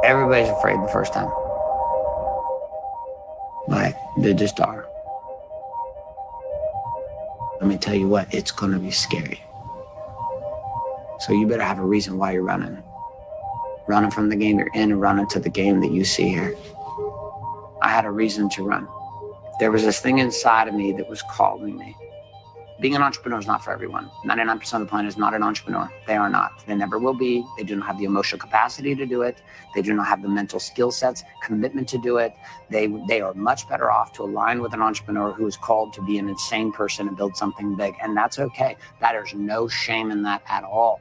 Everybody's afraid the first time. Like, they just are. Let me tell you what, it's going to be scary. So you better have a reason why you're running. Running from the game you're in and running to the game that you see here. I had a reason to run. There was this thing inside of me that was calling me. Being an entrepreneur is not for everyone. 99% of the planet is not an entrepreneur. They are not. They never will be. They do not have the emotional capacity to do it. They do not have the mental skill sets, commitment to do it. They are much better off to align with an entrepreneur who is called to be an insane person and build something big. And that's okay. There's no shame in that at all.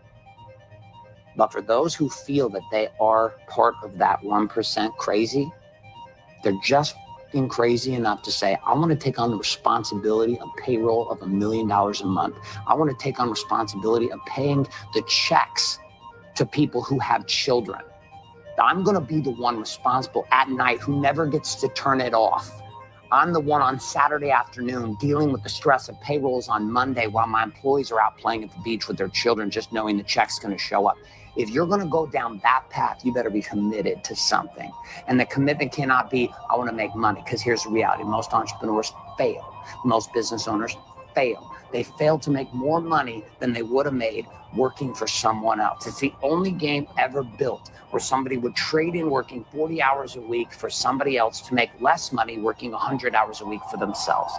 But for those who feel that they are part of that 1% crazy, they're just crazy enough to say, I want to take on the responsibility of payroll of $1 million a month. I want to take on responsibility of paying the checks to people who have children. I'm going to be the one responsible at night who never gets to turn it off. I'm the one on Saturday afternoon dealing with the stress of payrolls on Monday while my employees are out playing at the beach with their children, just knowing the check's going to show up. If you're going to go down that path, you better be committed to something. And the commitment cannot be, I want to make money, because here's the reality. Most entrepreneurs fail. Most business owners fail. They fail to make more money than they would have made working for someone else. It's the only game ever built where somebody would trade in working 40 hours a week for somebody else to make less money working 100 hours a week for themselves.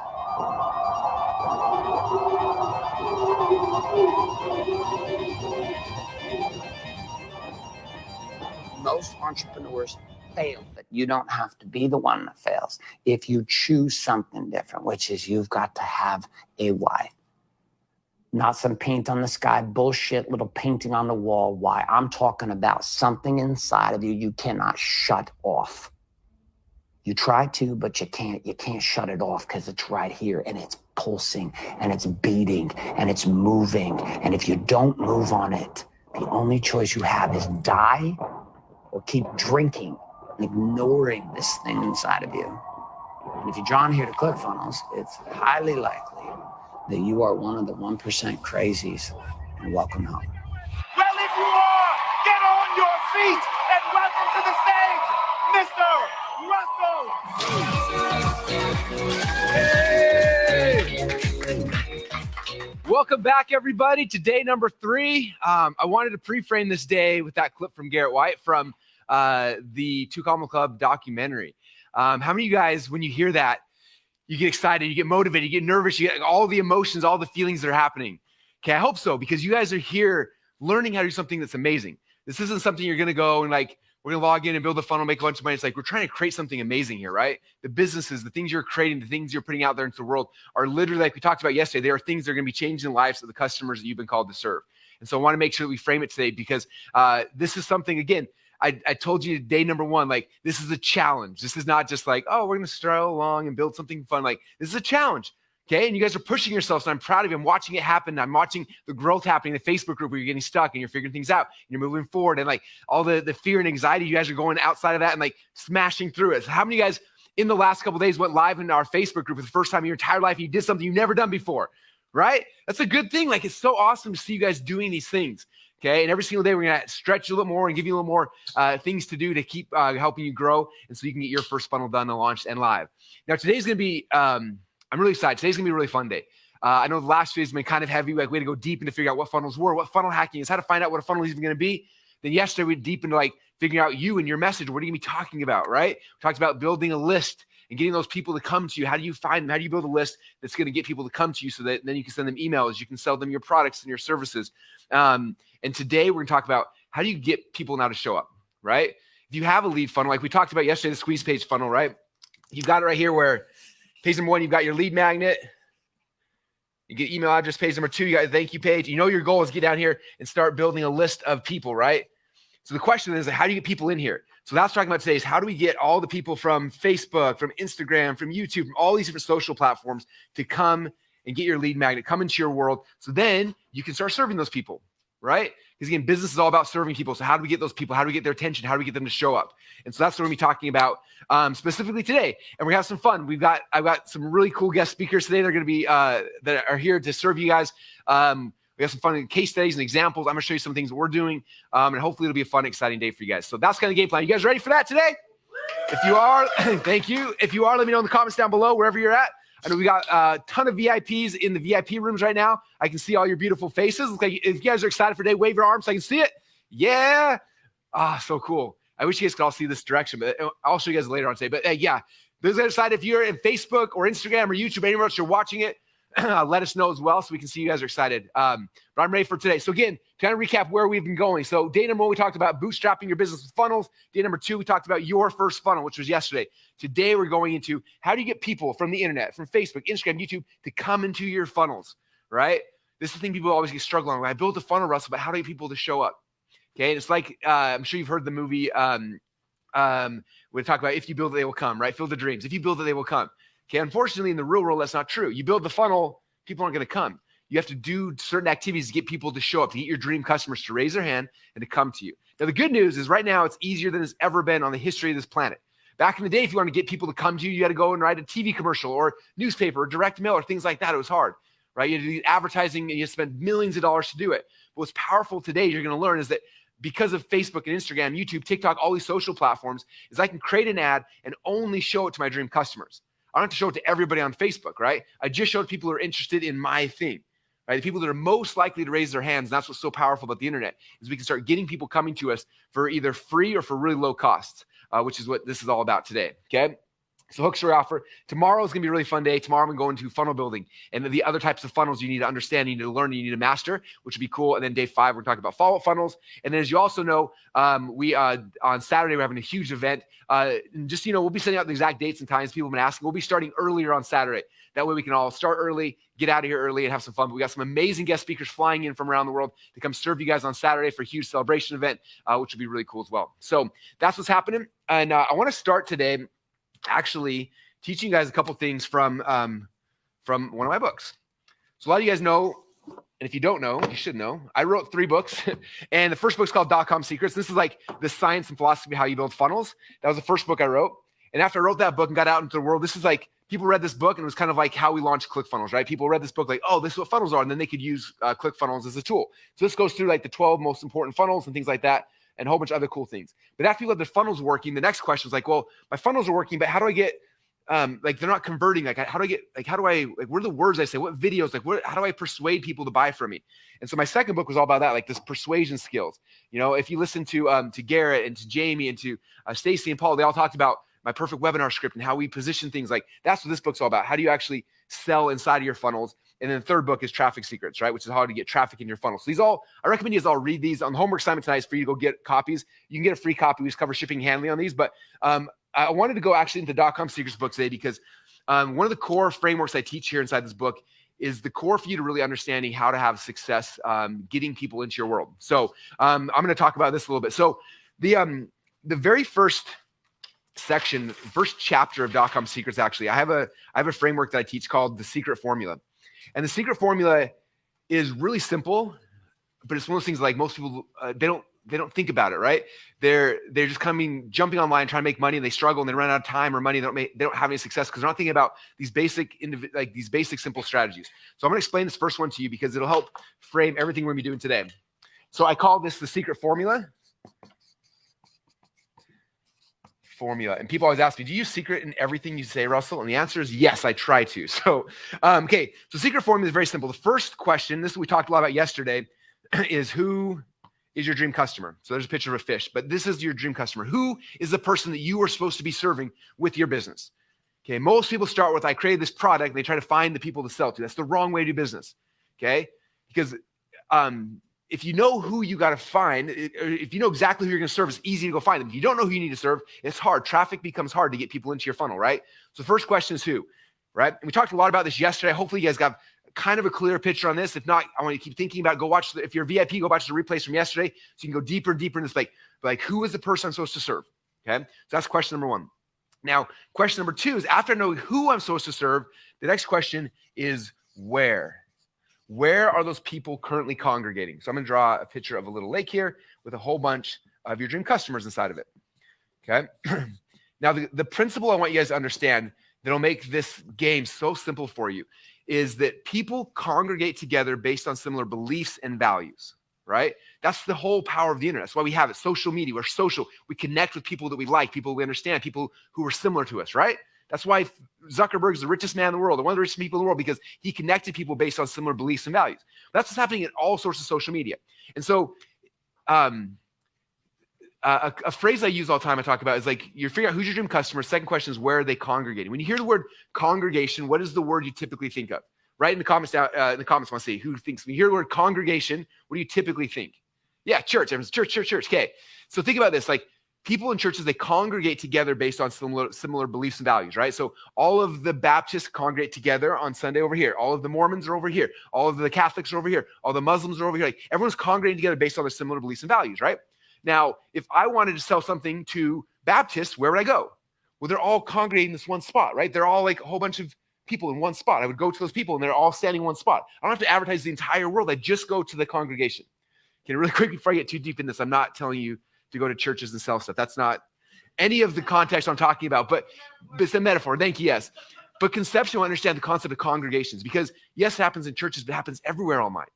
Most entrepreneurs fail, but you don't have to be the one that fails if you choose something different, which is you've got to have a why. Not some paint on the sky bullshit, little painting on the wall why. I'm talking about something inside of you you cannot shut off. You try to, but you can't shut it off because it's right here and it's pulsing and it's beating and it's moving. And if you don't move on it, the only choice you have is die or keep drinking and ignoring this thing inside of you. And if you're drawn here to ClickFunnels, it's highly likely that you are one of the 1% crazies, and welcome home. Well, if you are, get on your feet and welcome to the stage, Mr. Russell. Hey! Welcome back, everybody, to day number 3. I wanted to pre-frame this day with that clip from Garrett White from the Two Comma Club documentary. How many of you guys, when you hear that, you get excited, you get motivated, you get nervous, you get all the emotions, all the feelings that are happening? Okay, I hope so, because you guys are here learning how to do something that's amazing. This isn't something you're going to go and like, we're going to log in and build a funnel, make a bunch of money. It's like, we're trying to create something amazing here, right? The businesses, the things you're creating, the things you're putting out there into the world are literally, like we talked about yesterday, they are things that are going to be changing the lives of the customers that you've been called to serve. And so I want to make sure that we frame it today because this is something, again, I told you day number 1, like, this is a challenge. This is not just like, oh, we're going to stroll along and build something fun. Like, this is a challenge. Okay. And you guys are pushing yourselves. And I'm proud of you. I'm watching it happen. I'm watching the growth happening in the Facebook group where you're getting stuck and you're figuring things out and you're moving forward. And like all the fear and anxiety, you guys are going outside of that and like smashing through it. So how many of you guys in the last couple of days went live in our Facebook group for the first time in your entire life? You did something you've never done before, right? That's a good thing. Like, it's so awesome to see you guys doing these things. Okay. And every single day, we're going to stretch you a little more and give you a little more things to do to keep helping you grow. And so you can get your first funnel done and launched and live. Now, today's going to be, I'm really excited. Today's going to be a really fun day. I know the last few days have been kind of heavy. Like, we had to go deep into figure out what funnels were, what funnel hacking is, how to find out what a funnel is even going to be. Then yesterday, we went deep into like figuring out you and your message. What are you going to be talking about, right? We talked about building a list and getting those people to come to you. How do you find them? How do you build a list that's going to get people to come to you so that then you can send them emails, you can sell them your products and your services. And today we're going to talk about how do you get people now to show up, right? If you have a lead funnel, like we talked about yesterday, the squeeze page funnel, right? You've got it right here where page number 1, you've got your lead magnet. You get email address. Page number 2, you got a thank you page. You know your goal is to get down here and start building a list of people, right? So the question is, how do you get people in here? So that's what I'm talking about today is how do we get all the people from Facebook, from Instagram, from YouTube, from all these different social platforms to come and get your lead magnet, come into your world. So then you can start serving those people, right? Because again, business is all about serving people. So how do we get those people? How do we get their attention? How do we get them to show up? And so that's what we're going to be talking about specifically today. And we're going to have some fun. I've got some really cool guest speakers today. They're going to be, that are here to serve you guys. We have some fun case studies and examples. I'm going to show you some things that we're doing. And hopefully it'll be a fun, exciting day for you guys. So that's kind of the game plan. You guys ready for that today? If you are, thank you. If you are, let me know in the comments down below, wherever you're at. I know we got a ton of VIPs in the VIP rooms right now. I can see all your beautiful faces. Looks like if you guys are excited for today, wave your arms so I can see it. Yeah. So cool. I wish you guys could all see this direction, but I'll show you guys later on today. But yeah, those that are excited, if you're in Facebook or Instagram or YouTube, anywhere else you're watching it, let us know as well so we can see you guys are excited. But I'm ready for today. So again, to kind of recap where we've been going. So day number 1, we talked about bootstrapping your business with funnels. Day number 2, we talked about your first funnel, which was yesterday. Today, we're going into how do you get people from the internet, from Facebook, Instagram, YouTube, to come into your funnels, right? This is the thing people always get struggling with. I built a funnel, Russell, but how do I get people to show up? Okay, and it's like, I'm sure you've heard the movie, we talk about if you build it, they will come, right? Field the dreams. If you build it, they will come. Okay, unfortunately, in the real world, that's not true. You build the funnel, people aren't going to come. You have to do certain activities to get people to show up, to get your dream customers to raise their hand and to come to you. Now, the good news is right now, it's easier than it's ever been on the history of this planet. Back in the day, if you want to get people to come to you, you had to go and write a TV commercial or newspaper or direct mail or things like that. It was hard, right? You had to do advertising and you had to spend millions of dollars to do it. But what's powerful today, you're going to learn, is that because of Facebook and Instagram, YouTube, TikTok, all these social platforms, is I can create an ad and only show it to my dream customers. I don't have to show it to everybody on Facebook, right? I just show it to people who are interested in my thing, right? The people that are most likely to raise their hands. And that's what's so powerful about the internet, is we can start getting people coming to us for either free or for really low costs, which is what this is all about today, okay? So hooks are offer. Tomorrow is going to be a really fun day. Tomorrow I'm going to go into funnel building and the other types of funnels you need to understand, you need to learn, you need to master, which would be cool. And then day 5, we're talking about follow-up funnels. And then as you also know, we on Saturday, we're having a huge event. And just, we'll be sending out the exact dates and times people have been asking. We'll be starting earlier on Saturday. That way we can all start early, get out of here early and have some fun. But we got some amazing guest speakers flying in from around the world to come serve you guys on Saturday for a huge celebration event, which will be really cool as well. So that's what's happening. And I want to start today actually teaching you guys a couple things from one of my books. So a lot of you guys know, and if you don't know, you should know, I wrote 3 books. And the first book's called .com Secrets. This is like the science and philosophy of how you build funnels. That was the first book I wrote. And after I wrote that book and got out into the world, this is like, people read this book and it was kind of like how we launched ClickFunnels, right? People read this book like, oh, this is what funnels are. And then they could use ClickFunnels as a tool. So this goes through like the 12 most important funnels and things like that, and a whole bunch of other cool things. But after you let the funnels working, the next question is like, well, my funnels are working, but how do I get, like, they're not converting. Like, what are the words I say? What videos, how do I persuade people to buy from me? And so my second book was all about that, like this persuasion skills. If you listen to Garrett and to Jamie and to Stacy and Paul, they all talked about my perfect webinar script and how we position things. Like, that's what this book's all about. How do you actually sell inside of your funnels? And then the third book is Traffic Secrets, right? Which is how to get traffic in your funnel. So I recommend you guys all read these. On the homework assignment tonight is for you to go get copies. You can get a free copy. We just cover shipping and handling on these. But I wanted to go actually into .com Secrets book today because one of the core frameworks I teach here inside this book is the core for you to really understanding how to have success getting people into your world. So I'm going to talk about this a little bit. So the very first section, first chapter of .com Secrets, actually, I have a framework that I teach called the Secret Formula. And the secret formula is really simple, but it's one of those things like most people, they don't think about it, right? They're just jumping online, trying to make money, and they struggle and they run out of time or money. They don't have any success because they're not thinking about these basic simple strategies. So I'm going to explain this first one to you because it'll help frame everything we're going to be doing today. So I call this the secret formula. And people always ask me, do you use secret in everything you say, Russell? And the answer is yes, I try to. So, okay. So secret formula is very simple. The first question, this is what we talked a lot about yesterday, is who is your dream customer? So there's a picture of a fish, but this is your dream customer. Who is the person that you are supposed to be serving with your business? Okay. Most people start with, I created this product, and they try to find the people to sell to. That's the wrong way to do business. Okay. Because, if you know who you got to find, if you know exactly who you're going to serve, it's easy to go find them. If you don't know who you need to serve, it's hard. Traffic becomes hard to get people into your funnel, right? So the first question is who, right? And we talked a lot about this yesterday. Hopefully you guys got kind of a clear picture on this. If not, I want you to keep thinking about it. If you're a VIP, go watch the replays from yesterday so you can go deeper and deeper in this, like who is the person I'm supposed to serve, okay? So that's question number 1. Now, question number 2 is after I know who I'm supposed to serve, the next question is where. Where are those people currently congregating? So I'm going to draw a picture of a little lake here with a whole bunch of your dream customers inside of it. Okay. Now, the principle I want you guys to understand that'll make this game so simple for you is that people congregate together based on similar beliefs and values, right? That's the whole power of the internet. That's why we have it. Social media, we're social. We connect with people that we like, people we understand, people who are similar to us, right? That's why Zuckerberg is the richest man in the world, or one of the richest people in the world, because he connected people based on similar beliefs and values. That's what's happening in all sorts of social media. And so a phrase I use all the time I talk about is like, you figure out who's your dream customer. Second question is, where are they congregating? When you hear the word congregation, what is the word you typically think of? Write in the comments down, I want to see who thinks. When you hear the word congregation, what do you typically think? Yeah, church. Everyone's church. Okay. So think about this. Like, people in churches, they congregate together based on similar beliefs and values, right? So all of the Baptists congregate together on Sunday over here. All of the Mormons are over here. All of the Catholics are over here. All the Muslims are over here. Like, everyone's congregating together based on their similar beliefs and values, right? Now, if I wanted to sell something to Baptists, where would I go? Well, they're all congregating in this one spot, right? They're all like a whole bunch of people in one spot. I would go to those people and they're all standing in one spot. I don't have to advertise the entire world. I just go to the congregation. Okay, really quick before I get too deep in this, I'm not telling you to go to churches and sell stuff. That's not any of the context I'm talking about, but it's a metaphor. Thank you, yes. But conceptually, I understand the concept of congregations, because yes, it happens in churches, but it happens everywhere online.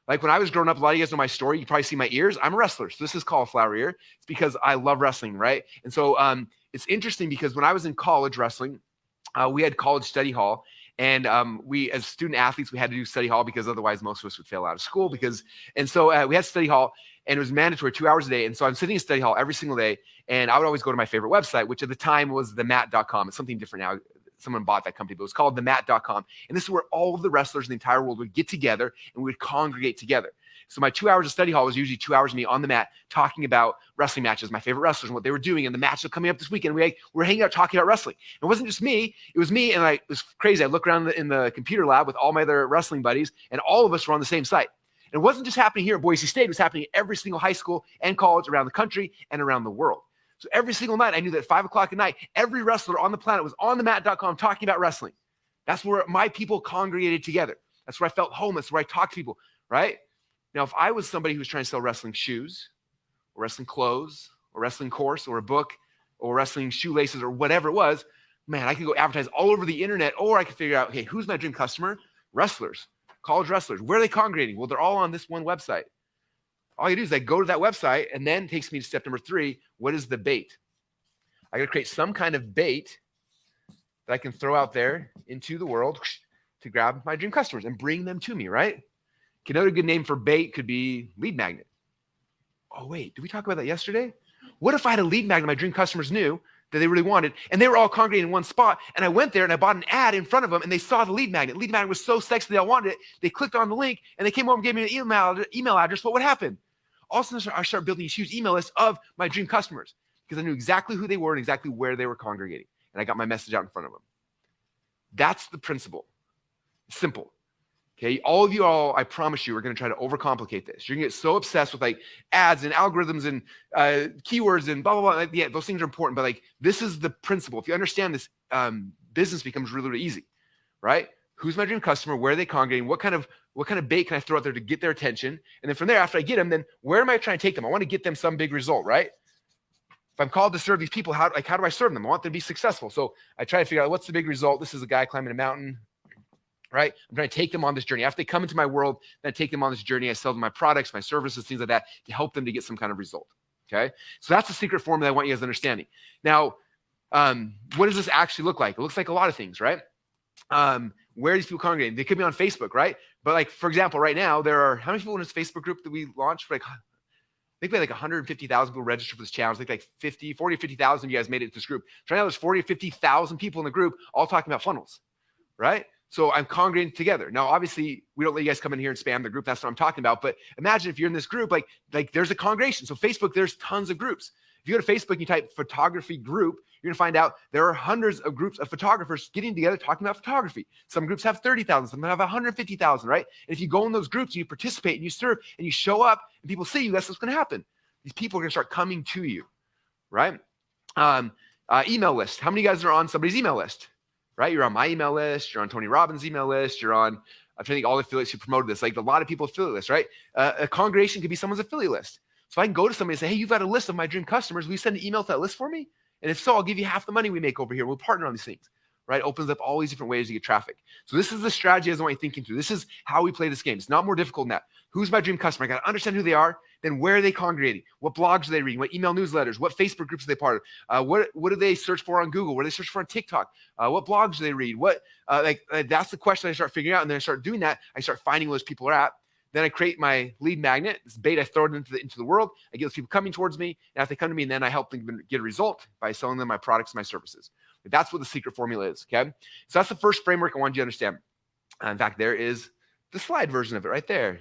Like, when I was growing up, a lot of you guys know my story. You probably see my ears. I'm a wrestler. So this is cauliflower ear. It's because I love wrestling, right? And so it's interesting because when I was in college wrestling, we had college study hall. And we, as student athletes, we had to do study hall because otherwise most of us would fail out of school. So we had study hall, and it was mandatory 2 hours a day. And so I'm sitting in study hall every single day. And I would always go to my favorite website, which at the time was themat.com. It's something different now. Someone bought that company, but it was called themat.com. And this is where all of the wrestlers in the entire world would get together and we would congregate together. So my 2 hours of study hall was usually 2 hours of me on the mat talking about wrestling matches, my favorite wrestlers and what they were doing, and the matches coming up this weekend. We were hanging out talking about wrestling. It wasn't just me. It was me, and it was crazy. I look around in the computer lab with all my other wrestling buddies, and all of us were on the same site. And it wasn't just happening here at Boise State. It was happening at every single high school and college around the country and around the world. So every single night, I knew that at 5 o'clock at night, every wrestler on the planet was on themat.com talking about wrestling. That's where my people congregated together. That's where I felt home. That's where I talked to people, right? Now, if I was somebody who was trying to sell wrestling shoes or wrestling clothes or wrestling course or a book or wrestling shoelaces or whatever it was, man, I could go advertise all over the internet, or I could figure out, okay, who's my dream customer? Wrestlers, college wrestlers. Where are they congregating? Well, they're all on this one website. All you do is I go to that website, and then it takes me to step number 3. What is the bait? I got to create some kind of bait that I can throw out there into the world to grab my dream customers and bring them to me, right? Another good name for bait could be lead magnet. Oh, wait, did we talk about that yesterday? What if I had a lead magnet my dream customers knew that they really wanted, and they were all congregating in one spot, and I went there and I bought an ad in front of them, and they saw the lead magnet. Lead magnet was so sexy they all wanted it. They clicked on the link, and they came over and gave me an email address. What would happen? All of a sudden, I started building these huge email lists of my dream customers because I knew exactly who they were and exactly where they were congregating, and I got my message out in front of them. That's the principle. It's simple. Okay, all of you I promise you, are going to try to overcomplicate this. You're going to get so obsessed with like ads and algorithms and keywords and blah, blah, blah. Yeah, those things are important, but like, this is the principle. If you understand this, business becomes really, really easy, right? Who's my dream customer? Where are they congregating? What kind of bait can I throw out there to get their attention? And then from there, after I get them, then where am I trying to take them? I want to get them some big result, right? If I'm called to serve these people, how do I serve them? I want them to be successful. So I try to figure out what's the big result. This is a guy climbing a mountain. Right? I'm trying to take them on this journey. After they come into my world, then I take them on this journey. I sell them my products, my services, things like that to help them to get some kind of result. Okay? So that's the secret formula I want you guys understanding. Now, what does this actually look like? It looks like a lot of things, right? Where are these people congregating? They could be on Facebook, right? But like, for example, right now, there are, how many people in this Facebook group that we launched? Like, I think we had like 150,000 people registered for this challenge. I think like 40 or 50,000 of you guys made it to this group. So right now there's 40 or 50,000 people in the group all talking about funnels, right? So I'm congregating together. Now, obviously, we don't let you guys come in here and spam the group. That's what I'm talking about. But imagine if you're in this group, like there's a congregation. So Facebook, there's tons of groups. If you go to Facebook and you type photography group, you're going to find out there are hundreds of groups of photographers getting together talking about photography. Some groups have 30,000, some have 150,000, right? And if you go in those groups and you participate and you serve and you show up and people see you, that's what's going to happen. These people are going to start coming to you, right? Email list. How many of you guys are on somebody's email list? Right? You're on my email list. You're on Tony Robbins' email list. You're on, I'm trying to think all the affiliates who promoted this. Like a lot of people affiliate list, right? A congregation could be someone's affiliate list. So I can go to somebody and say, hey, you've got a list of my dream customers. Will you send an email to that list for me? And if so, I'll give you half the money we make over here. We'll partner on these things, right? Opens up all these different ways to get traffic. So this is the strategy I want you thinking through. This is how we play this game. It's not more difficult than that. Who's my dream customer? I got to understand who they are. then where are they congregating? What blogs are they reading? What email newsletters? What Facebook groups are they part of? What do they search for on Google? What do they search for on TikTok? What blogs do they read? That's the question I start figuring out. And then I start doing that. I start finding where those people are at. Then I create my lead magnet. This bait, I throw it into the world. I get those people coming towards me. And if they come to me, and then I help them get a result by selling them my products and my services. That's what the secret formula is, okay? So that's the first framework I want you to understand. In fact, there is the slide version of it right there.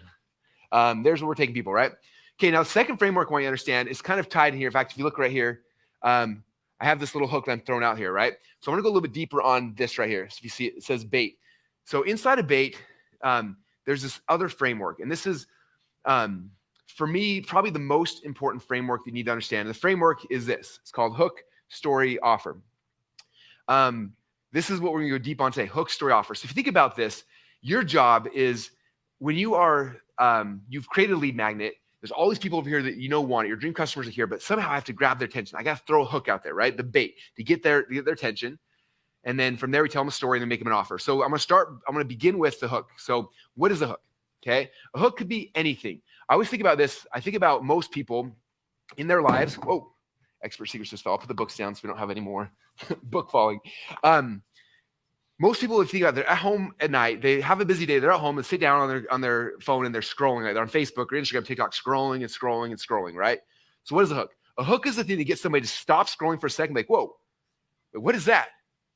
There's where we're taking people, right? Okay, now the second framework I want you to understand is kind of tied in here. In fact, if you look right here, I have this little hook that I'm throwing out here, right? So I'm gonna go a little bit deeper on this right here. So if you see it, it says bait. So inside of bait, there's this other framework. And this is, for me, probably the most important framework that you need to understand. The framework is this. It's called hook, story, offer. This is what we're going to go deep on today, hook, story, offer. So if you think about this, your job is when you are, you've created a lead magnet, there's all these people over here that want it. Your dream customers are here, but somehow I have to grab their attention. I got to throw a hook out there, right? The bait to get their attention. And then from there, we tell them a story and then make them an offer. So I'm going to begin with the hook. So what is a hook? Okay. A hook could be anything. I always think about this. I think about most people in their lives. Whoa, expert secrets just fell. I'll put the books down so we don't have any more book falling. Most people, if you think about it, they're at home at night, they have a busy day, they're at home and sit down on their phone and they're scrolling. They're on Facebook or Instagram, TikTok, scrolling, right? So what is a hook? A hook is the thing that gets somebody to stop scrolling for a second, like, whoa, what is that?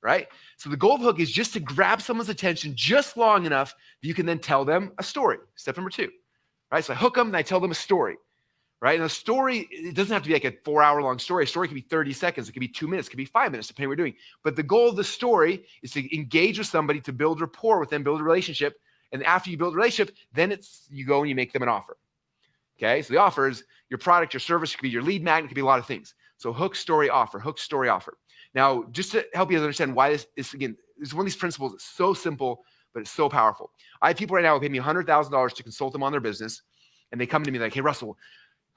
Right? So the goal of the hook is just to grab someone's attention just long enough that you can then tell them a story. Step number 2, right? So I hook them and I tell them a story, right? And a story, it doesn't have to be like a 4-hour-long story. A story can be 30 seconds. It could be 2 minutes. It could be 5 minutes, depending on what we're doing. But the goal of the story is to engage with somebody, to build rapport with them, build a relationship. And after you build a relationship, then you go and you make them an offer. Okay? So the offer is your product, your service. It could be your lead magnet. It could be a lot of things. So hook, story, offer. Hook, story, offer. Now, just to help you understand why this is, again, this is one of these principles. It's so simple, but it's so powerful. I have people right now who pay me $100,000 to consult them on their business. And they come to me like, hey, Russell,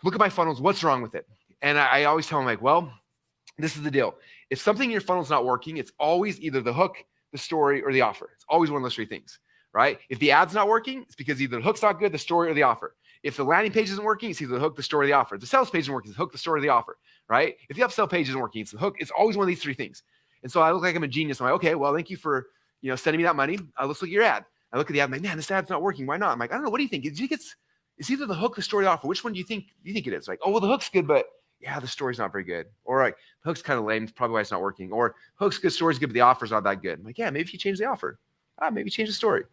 look at my funnels. What's wrong with it? And I always tell them like, well, this is the deal. If something in your funnel is not working, it's always either the hook, the story, or the offer. It's always one of those 3 things, right? If the ad's not working, it's because either the hook's not good, the story, or the offer. If the landing page isn't working, it's either the hook, the story, or the offer. If the sales page isn't working, it's the hook, the story, or the offer, right? If the upsell page isn't working, it's the hook. It's always one of these 3 things. And so I look like I'm a genius. I'm like, okay, well, thank you for sending me that money. Let's look at your ad. I look at the ad. I'm like, man, this ad's not working. Why not? I'm like, I don't know. What do you think? Do you think it's either the hook, the story, the offer? Which one do you think it is? Like, oh, well, the hook's good, but yeah, the story's not very good. Or like, the hook's kind of lame. It's probably why it's not working. Or hook's good, story's good, but the offer's not that good. I'm like, yeah, maybe if you change the offer. Maybe change the story.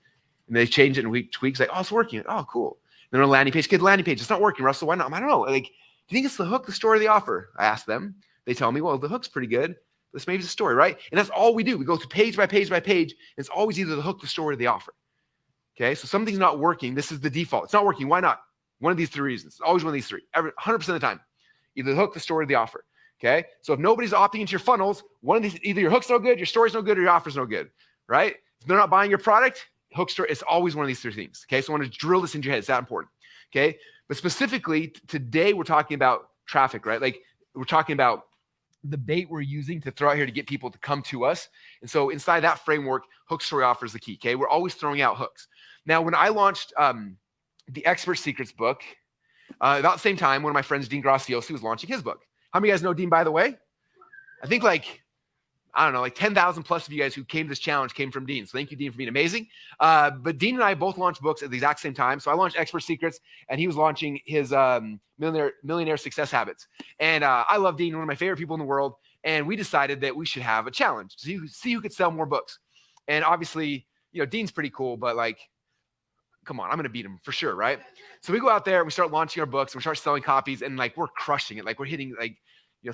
And they change it and we tweak. Like, oh, it's working. Oh, cool. Then on a landing page, it's not working, Russell. Why not? I don't know. Like, do you think it's the hook, the story, the offer? I ask them. They tell me, well, the hook's pretty good. This maybe the story, right? And that's all we do. We go through page by page by page. And it's always either the hook, the story, or the offer. Okay, so something's not working. This is the default. It's not working. Why not? One of these 3 reasons. It's always one of these 3. 100% of the time. Either the hook, the story, or the offer. Okay, so if nobody's opting into your funnels, one of these, either your hook's no good, your story's no good, or your offer's no good, right? If they're not buying your product, hook, story, it's always one of these 3 things. Okay, so I want to drill this into your head. It's that important. Okay, but specifically today we're talking about traffic, right? Like we're talking about the bait we're using to throw out here to get people to come to us. And so inside that framework, hook, story, offer is the key. Okay, we're always throwing out hooks. Now, when I launched the Expert Secrets book, about the same time, one of my friends, Dean Graciosi, was launching his book. How many of you guys know Dean, by the way? I think like 10,000 plus of you guys who came to this challenge came from Dean. So thank you, Dean, for being amazing. But Dean and I both launched books at the exact same time. So I launched Expert Secrets and he was launching his Millionaire Success Habits. And I love Dean, one of my favorite people in the world. And we decided that we should have a challenge to see who could sell more books. And obviously, Dean's pretty cool, but like, come on, I'm going to beat him for sure, right? So we go out there and we start launching our books and we start selling copies and like we're crushing it. Like we're hitting like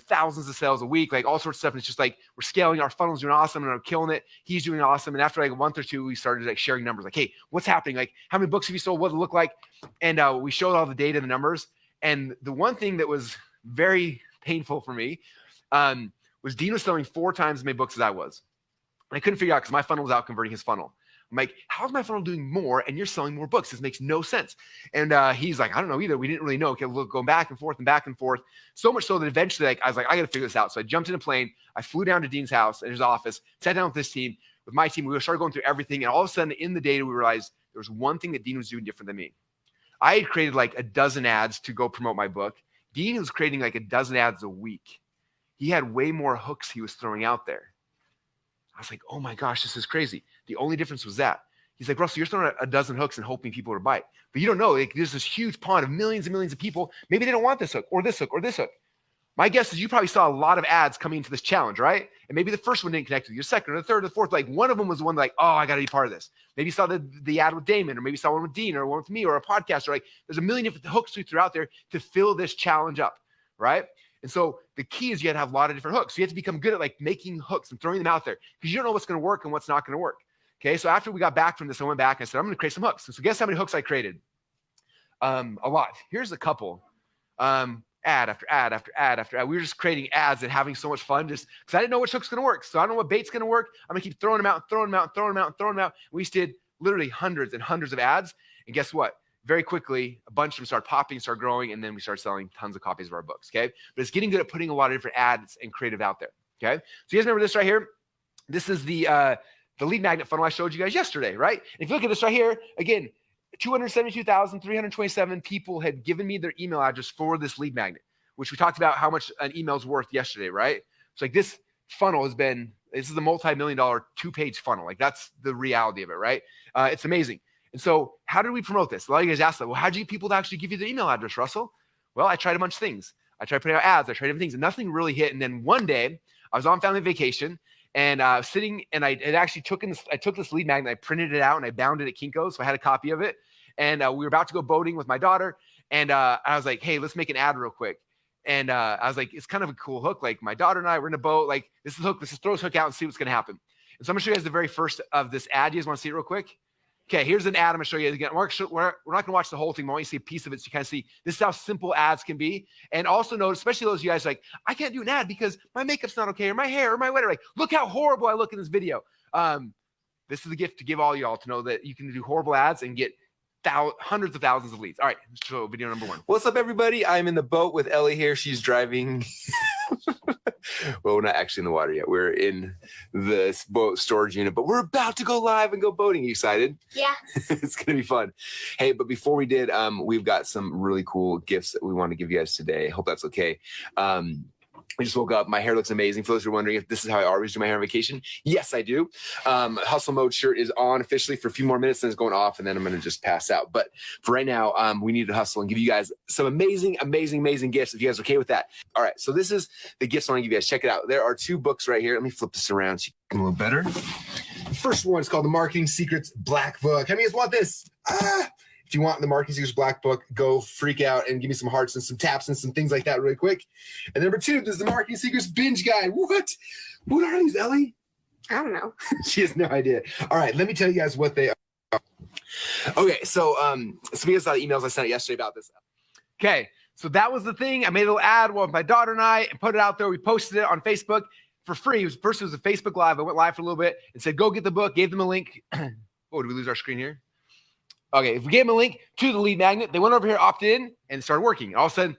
thousands of sales a week, like all sorts of stuff. And it's just like we're scaling, our funnel's doing awesome and we're killing it. He's doing awesome. And after like a month or 2, we started like sharing numbers like, hey, what's happening? Like how many books have you sold? What does it look like? And we showed all the data and the numbers. And the one thing that was very painful for me was Dean was selling 4 times as many books as I was. And I couldn't figure out because my funnel was out converting his funnel. I'm like, how's my funnel doing more and you're selling more books? This makes no sense. And he's like, I don't know either. We didn't really know. Okay, we'll go back and forth and back and forth. So much so that eventually I was like, I got to figure this out. So I jumped in a plane. I flew down to Dean's house in his office, sat down with this team, with my team. We started going through everything. And all of a sudden in the data, we realized there was one thing that Dean was doing different than me. I had created like a dozen ads to go promote my book. Dean was creating like a dozen ads a week. He had way more hooks he was throwing out there. I was like, oh my gosh, this is crazy. The only difference was that. He's like, Russell, you're throwing a dozen hooks and hoping people to bite. But you don't know, like, there's this huge pond of millions and millions of people. Maybe they don't want this hook or this hook or this hook. My guess is you probably saw a lot of ads coming into this challenge, right? And maybe the first one didn't connect with you, the second or the third or the fourth. Like one of them was the one like, oh, I got to be part of this. Maybe you saw the ad with Damon, or maybe you saw one with Dean, or one with me, or a podcast. Or like, there's a million different hooks we threw out there to fill this challenge up, right? And so the key is you have to have a lot of different hooks. So you have to become good at like making hooks and throwing them out there because you don't know what's going to work and what's not going to work. Okay, so after we got back from this, I went back and I said, I'm going to create some hooks. So guess how many hooks I created? A lot. Here's a couple. Ad after ad after ad after ad. We were just creating ads and having so much fun just because I didn't know which hook's going to work. So I don't know what bait's going to work. I'm going to keep throwing them out and throwing them out and throwing them out and throwing them out. We did literally hundreds and hundreds of ads. And guess what? Very quickly, a bunch of them started popping, started growing, and then we started selling tons of copies of our books, okay? But it's getting good at putting a lot of different ads and creative out there, okay? So you guys remember this right here? This is the lead magnet funnel I showed you guys yesterday, right? And if you look at this right here, again, 272,327 people had given me their email address for this lead magnet, which we talked about how much an email is worth yesterday, right? So like this funnel this is a multi-million-dollar 2-page funnel. Like that's the reality of it, right? It's amazing. And so how did we promote this? A lot of you guys asked that, well, how did you get people to actually give you their email address, Russell? Well, I tried a bunch of things. I tried putting out ads. I tried different things and nothing really hit. And then one day I was on family vacation and I was sitting and I took this lead magnet, I printed it out and I bound it at Kinko's. So I had a copy of it. And we were about to go boating with my daughter. And I was like, hey, let's make an ad real quick. And I was like, it's kind of a cool hook. Like my daughter and I were in a boat. Like this is hook. Let's just throw this hook out and see what's going to happen. And so I'm going to show you guys the very first of this ad. You guys want to see it real quick? Okay, here's an ad I'm going to show you again. We're not going to watch the whole thing. But I want you to see a piece of it so you kind of see this is how simple ads can be. And also notice, especially those of you guys like, I can't do an ad because my makeup's not okay or my hair or my whatever. Like, look how horrible I look in this video. This is a gift to give all y'all to know that you can do horrible ads and get hundreds of thousands of leads. All right, let's show video number 1. What's up, everybody? I'm in the boat with Ellie here. She's driving. Well, we're not actually in the water yet. We're in the boat storage unit, but we're about to go live and go boating. You excited? Yeah. It's going to be fun. Hey, but before we did, we've got some really cool gifts that we want to give you guys today. Hope that's okay. I just woke up. My hair looks amazing. For those who are wondering if this is how I always do my hair on vacation, yes, I do. Hustle mode shirt is on officially for a few more minutes, and it's going off, and then I'm going to just pass out. But for right now, we need to hustle and give you guys some amazing, amazing, amazing gifts if you guys are okay with that. All right, so this is the gifts I want to give you guys. Check it out. There are 2 books right here. Let me flip this around so you can a little better. The first one is called The Marketing Secrets Black Book. How many of you guys want this? If you want the Marketing Secrets Black Book, go freak out and give me some hearts and some taps and some things like that really quick. And number 2, there's the Marketing Secrets Binge Guide. What are these, Ellie? I don't know. She has no idea. All right, let me tell you guys what they are. Okay, so some of you guys saw the emails I sent out yesterday about this. Okay, so that was the thing. I made a little ad with my daughter and I and put it out there. We posted it on Facebook for free. First, it was a Facebook Live. I went live for a little bit and said, go get the book, gave them a link. Oh, did we lose our screen here? Okay, if we gave them a link to the lead magnet, they went over here, opted in, and it started working. And all of a sudden,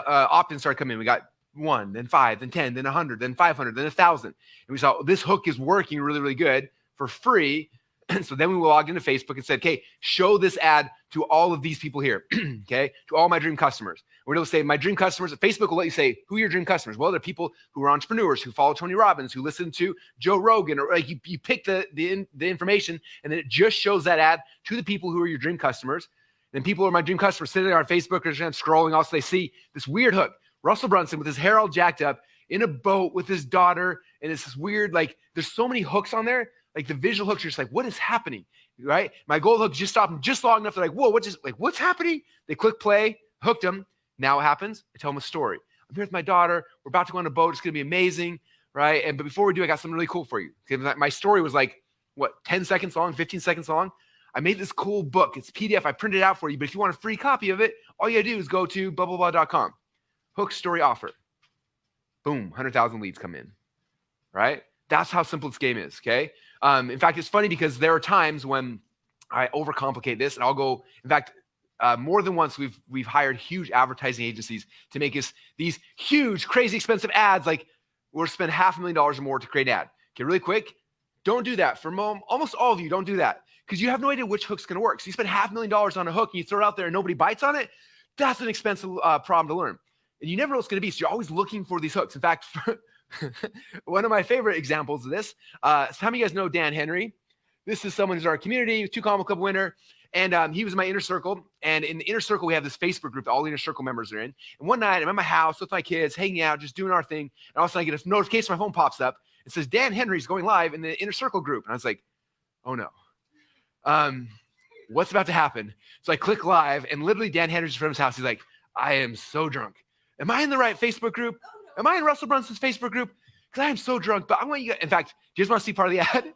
opt-ins started coming in. We got 1, then 5, then 10, then 100, then 500, then 1,000. And we saw this hook is working really, really good for free. So then we logged into Facebook and said, okay, show this ad to all of these people here, okay, to all my dream customers. We're going to say my dream customers. Facebook will let you say, who are your dream customers? Well, they're people who are entrepreneurs, who follow Tony Robbins, who listen to Joe Rogan, or like you pick the information, and then it just shows that ad to the people who are your dream customers. And people who are my dream customers sitting there on Facebook or just scrolling. Also, they see this weird hook, Russell Brunson with his hair all jacked up in a boat with his daughter, and it's this weird, like, there's so many hooks on there. Like the visual hooks, you're just like, what is happening, right? My goal hook just stopped them just long enough. They're like, whoa, what's happening? They click play, hooked them. Now what happens? I tell them a story. I'm here with my daughter. We're about to go on a boat. It's going to be amazing, right? But before we do, I got something really cool for you. My story was like, 10 seconds long, 15 seconds long? I made this cool book. It's PDF. I printed it out for you. But if you want a free copy of it, all you got to do is go to blah.com. Hook story offer. Boom, 100,000 leads come in, right? That's how simple this game is, okay? In fact, it's funny because there are times when I overcomplicate this, and I'll go, in fact, more than once we've hired huge advertising agencies to make us these huge, crazy expensive ads. Like we'll spend $500,000 or more to create an ad. Okay, really quick, don't do that. For almost all of you, don't do that. because you have no idea which hook's going to work. So you spend $500,000 on a hook and you throw it out there and nobody bites on it. That's an expensive problem to learn. And you never know what's going to be. So you're always looking for these hooks. In fact, one of my favorite examples of this, some of you guys know Dan Henry. This is someone who's in our community, 2 Combo Club winner. And he was in my inner circle. And in the inner circle, we have this Facebook group that all the inner circle members are in. And one night I'm at my house with my kids, hanging out, just doing our thing. And all of a sudden I get a notification, my phone pops up. It says, Dan Henry's going live in the inner circle group. And I was like, oh no. What's about to happen? So I click live, and literally Dan Henry's from his house. He's like, I am so drunk. Am I in the right Facebook group? Am I in Russell Brunson's Facebook group? Because I am so drunk. But I want you guys, in fact, do you guys want to see part of the ad?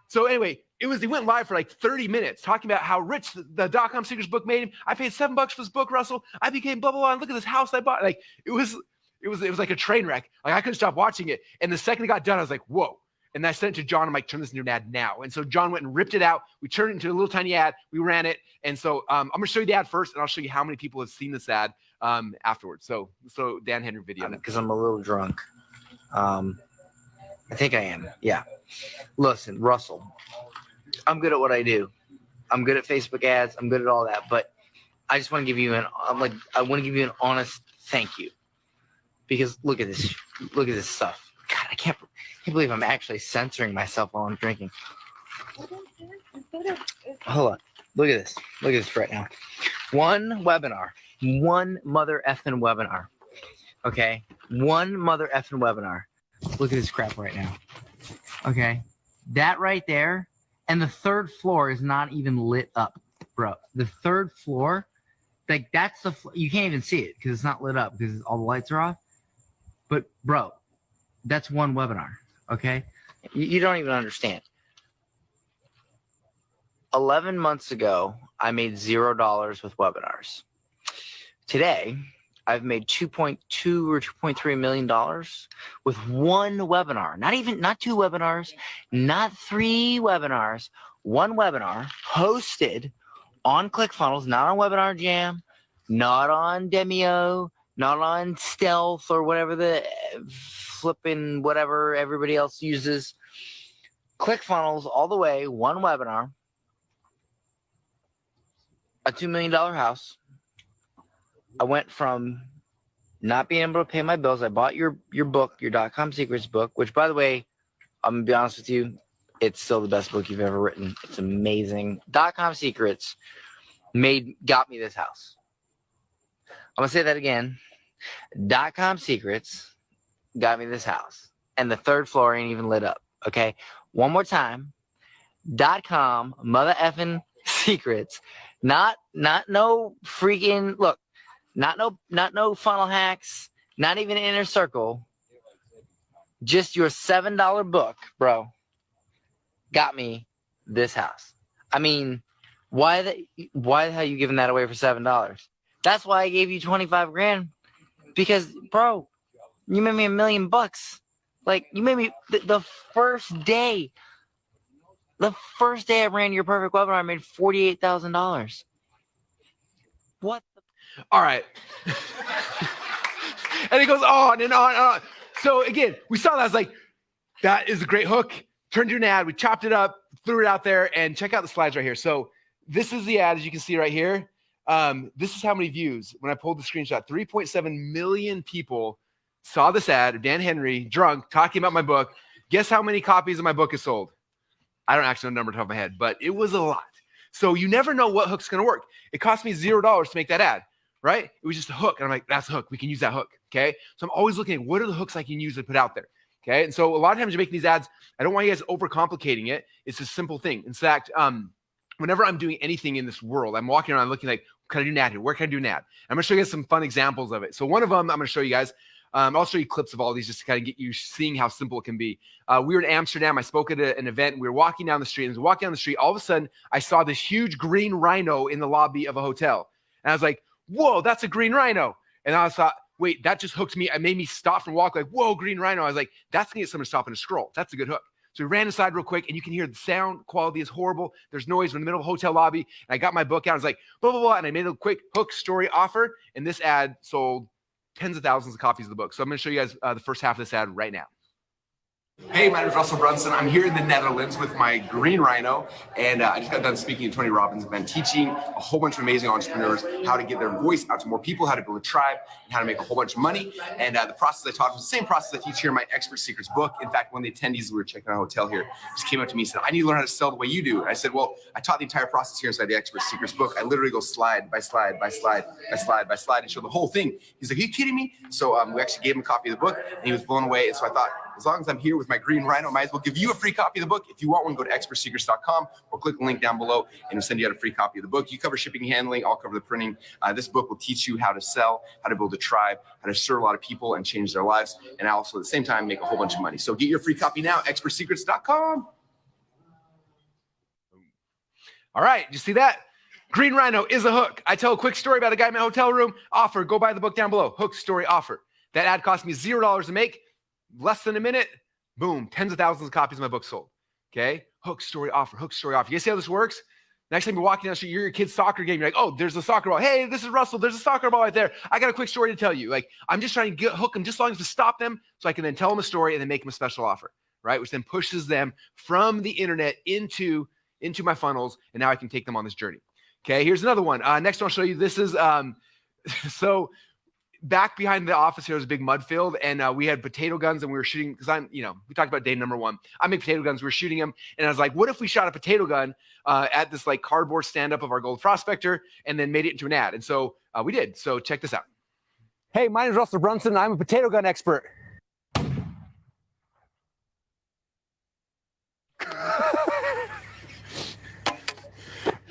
So anyway, he went live for like 30 minutes talking about how rich the .com Secrets book made him. I paid $7 for this book, Russell. I became blah, blah, blah. And look at this house I bought. Like it was like a train wreck. Like I couldn't stop watching it. And the second it got done, I was like, whoa. And I sent it to John. I'm like, turn this into an ad now. And so John went and ripped it out. We turned it into a little tiny ad. We ran it. And so I'm going to show you the ad first, and I'll show you how many people have seen this ad afterwards. So Dan Henry video. Because I'm a little drunk. I think I am. Yeah. Listen, Russell, I'm good at what I do. I'm good at Facebook ads. I'm good at all that. But I just want to give you I want to give you an honest thank you. Because look at this. Look at this stuff. God, I can't believe I'm actually censoring myself while I'm drinking. Hold on. Look at this. Look at this right now. One webinar. One mother effing webinar. Okay? One mother effing webinar. Look at this crap right now. Okay? That right there. And the third floor is not even lit up, bro. The third floor, like that's you can't even see it because it's not lit up because all the lights are off. But, bro, that's one webinar, okay? You don't even understand. 11 months ago, I made $0 with webinars. Today, I've made $2.2 or $2.3 million with one webinar. Not 2 webinars, not 3 webinars. One webinar hosted on ClickFunnels, not on Webinar Jam, not on Demio, not on Stealth or whatever the flipping whatever everybody else uses. ClickFunnels all the way, one webinar, a $2 million house. I went from not being able to pay my bills. I bought your book, your .com Secrets book, which, by the way, I'm going to be honest with you, it's still the best book you've ever written. It's amazing. .com Secrets got me this house. I'm going to say that again. .com Secrets got me this house. And the third floor ain't even lit up. Okay? One more time. .com mother effing secrets. Not no freaking look. Not no funnel hacks. Not even inner circle. Just your $7 book, bro. Got me this house. I mean, why the hell are you giving that away for $7? That's why I gave you 25 grand. Because, bro, you made me $1 million. Like, you made me the first day I ran your perfect webinar, I made $48,000. What? All right. And it goes on and on and on. So again, we saw that. I was like, that is a great hook. Turned to an ad. We chopped it up, threw it out there, and check out the slides right here. So this is the ad, as you can see right here. This is how many views. When I pulled the screenshot, 3.7 million people saw this ad of Dan Henry, drunk, talking about my book. Guess how many copies of my book is sold? I don't actually know the number off the top of my head, but it was a lot. So you never know what hook's going to work. It cost me $0 to make that ad, right? It was just a hook. And I'm like, that's a hook. We can use that hook, okay? So I'm always looking at what are the hooks I can use to put out there, okay? And so a lot of times you're making these ads, I don't want you guys overcomplicating it. It's a simple thing. In fact, whenever I'm doing anything in this world, I'm walking around looking like, can I do an ad here? Where can I do an ad? I'm going to show you guys some fun examples of it. So one of them I'm going to show you guys. I'll show you clips of all these just to kind of get you seeing how simple it can be. We were in Amsterdam. I spoke at an event. We were walking down the street. And as we were walking down the street, all of a sudden, I saw this huge green rhino in the lobby of a hotel. And I was like, whoa, that's a green rhino. And I thought, wait, that just hooked me. It made me stop from walk like, whoa, green rhino. I was like, that's going to get someone to stop and scroll. That's a good hook. So we ran inside real quick, and you can hear the sound quality is horrible. There's noise. We're in the middle of a hotel lobby. And I got my book out. I was like, blah, blah, blah. And I made a quick hook story offer. And this ad sold tens of thousands of copies of the book. So I'm going to show you guys the first half of this ad right now. Hey, my name is Russell Brunson. I'm here in the Netherlands with my green rhino, and I just got done speaking at Tony Robbins' event, teaching a whole bunch of amazing entrepreneurs how to get their voice out to more people, how to build a tribe, and how to make a whole bunch of money. And the process I taught was the same process I teach here in my Expert Secrets book. In fact, one of the attendees, we were checking out a hotel here, just came up to me and said, I need to learn how to sell the way you do. And I said, well, I taught the entire process here inside the Expert Secrets book. I literally go slide by slide by slide by slide by slide and show the whole thing. He's like, are you kidding me? So we actually gave him a copy of the book, and he was blown away. And so I thought, as long as I'm here with my green rhino, I might as well give you a free copy of the book. If you want one, go to expertsecrets.com or click the link down below and we'll send you out a free copy of the book. You cover shipping and handling, I'll cover the printing. This book will teach you how to sell, how to build a tribe, how to serve a lot of people and change their lives, and also at the same time make a whole bunch of money. So get your free copy now, expertsecrets.com. All right, you see that? Green Rhino is a hook. I tell a quick story about a guy in my hotel room. Offer, go buy the book down below. Hook, story, offer. That ad cost me $0 to make. Less than a minute, boom, tens of thousands of copies of my book sold. Okay, hook, story, offer, hook, story, offer. You see how this works? Next time you're walking down the street, you're your kid's soccer game. You're like, oh, there's a soccer ball. Hey, this is Russell. There's a soccer ball right there. I got a quick story to tell you. Like, I'm just trying to hook them just long as to stop them so I can then tell them a story and then make them a special offer, right? Which then pushes them from the internet into my funnels, and now I can take them on this journey. Okay, here's another one. Next one I'll show you. This is, so back behind the office here was a big mud field, and we had potato guns, and we were shooting, because we talked about day number one. I make potato guns, we were shooting them, and I was like, what if we shot a potato gun at this like cardboard stand-up of our gold prospector and then made it into an ad? And so we did. So check this out. Hey, my name is Russell Brunson. I'm a potato gun expert.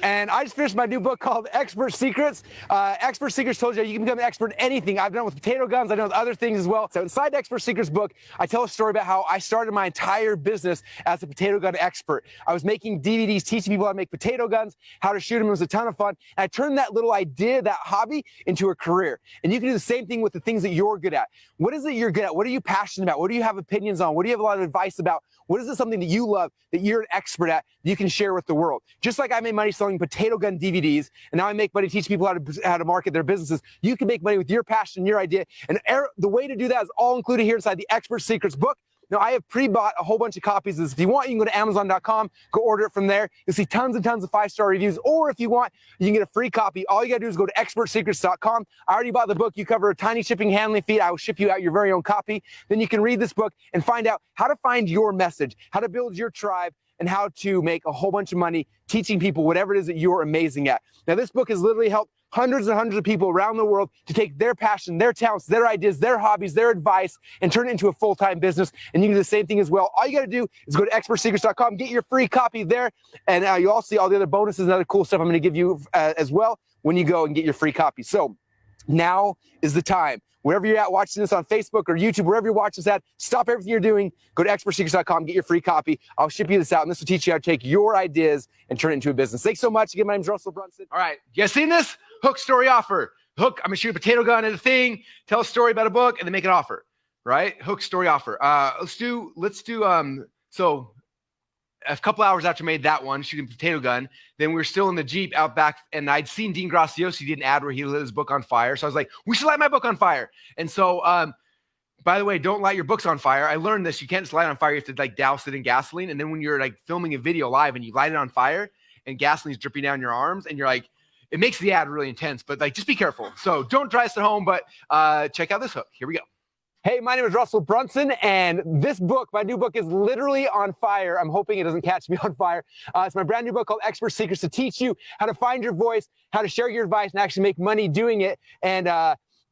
And I just finished my new book called Expert Secrets. Expert Secrets told you you can become an expert in anything. I've done it with potato guns. I've done it with other things as well. So inside the Expert Secrets book, I tell a story about how I started my entire business as a potato gun expert. I was making DVDs teaching people how to make potato guns, how to shoot them. It was a ton of fun. And I turned that little idea, that hobby, into a career. And you can do the same thing with the things that you're good at. What is it you're good at? What are you passionate about? What do you have opinions on? What do you have a lot of advice about? What is it something that you love, that you're an expert at, that you can share with the world? Just like I made money selling potato gun DVDs, and now I make money teaching people how to market their businesses, you can make money with your passion, your idea. And the way to do that is all included here inside the Expert Secrets book. Now, I have pre-bought a whole bunch of copies of this. If you want, you can go to Amazon.com, go order it from there. You'll see tons and tons of 5-star reviews. Or if you want, you can get a free copy. All you got to do is go to expertsecrets.com. I already bought the book. You cover a tiny shipping handling fee. I will ship you out your very own copy. Then you can read this book and find out how to find your message, how to build your tribe, and how to make a whole bunch of money teaching people whatever it is that you're amazing at. Now, this book has literally helped hundreds and hundreds of people around the world to take their passion, their talents, their ideas, their hobbies, their advice, and turn it into a full-time business. And you can do the same thing as well. All you got to do is go to expertsecrets.com, get your free copy there, and you'll also see all the other bonuses and other cool stuff I'm going to give you as well when you go and get your free copy. So now is the time. Wherever you're at watching this on Facebook or YouTube, wherever you're watching this at, stop everything you're doing, go to expertsecrets.com, get your free copy. I'll ship you this out, and this will teach you how to take your ideas and turn it into a business. Thanks so much. Again, my name is Russell Brunson. All right, you guys seen this? Hook, story, offer. Hook, I'm gonna shoot a potato gun at a thing, tell a story about a book, and then make an offer, right? Hook, story, offer. Let's do, so a couple hours after I made that one, shooting a potato gun, then we were still in the Jeep out back, and I'd seen Dean Graciosi did an ad where he lit his book on fire. So I was like, we should light my book on fire. And so, by the way, don't light your books on fire. I learned this. You can't just light it on fire. You have to like douse it in gasoline. And then when you're like filming a video live and you light it on fire and gasoline's dripping down your arms and you're like, it makes the ad really intense, but like, just be careful. So don't try this at home, but check out this hook. Here we go. Hey, my name is Russell Brunson, and this book, my new book, is literally on fire. I'm hoping it doesn't catch me on fire. It's my brand new book called Expert Secrets to teach you how to find your voice, how to share your advice, and actually make money doing it. And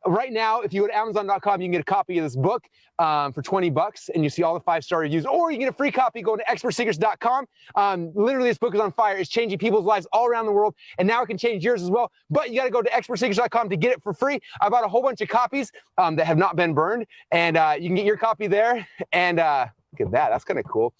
right now, if you go to Amazon.com, you can get a copy of this book for $20, and you see all the 5-star reviews. Or you can get a free copy going to expertsecrets.com. Literally, this book is on fire. It's changing people's lives all around the world, and now it can change yours as well. But you got to go to expertsecrets.com to get it for free. I bought a whole bunch of copies that have not been burned, and you can get your copy there. And look at that. That's kind of cool.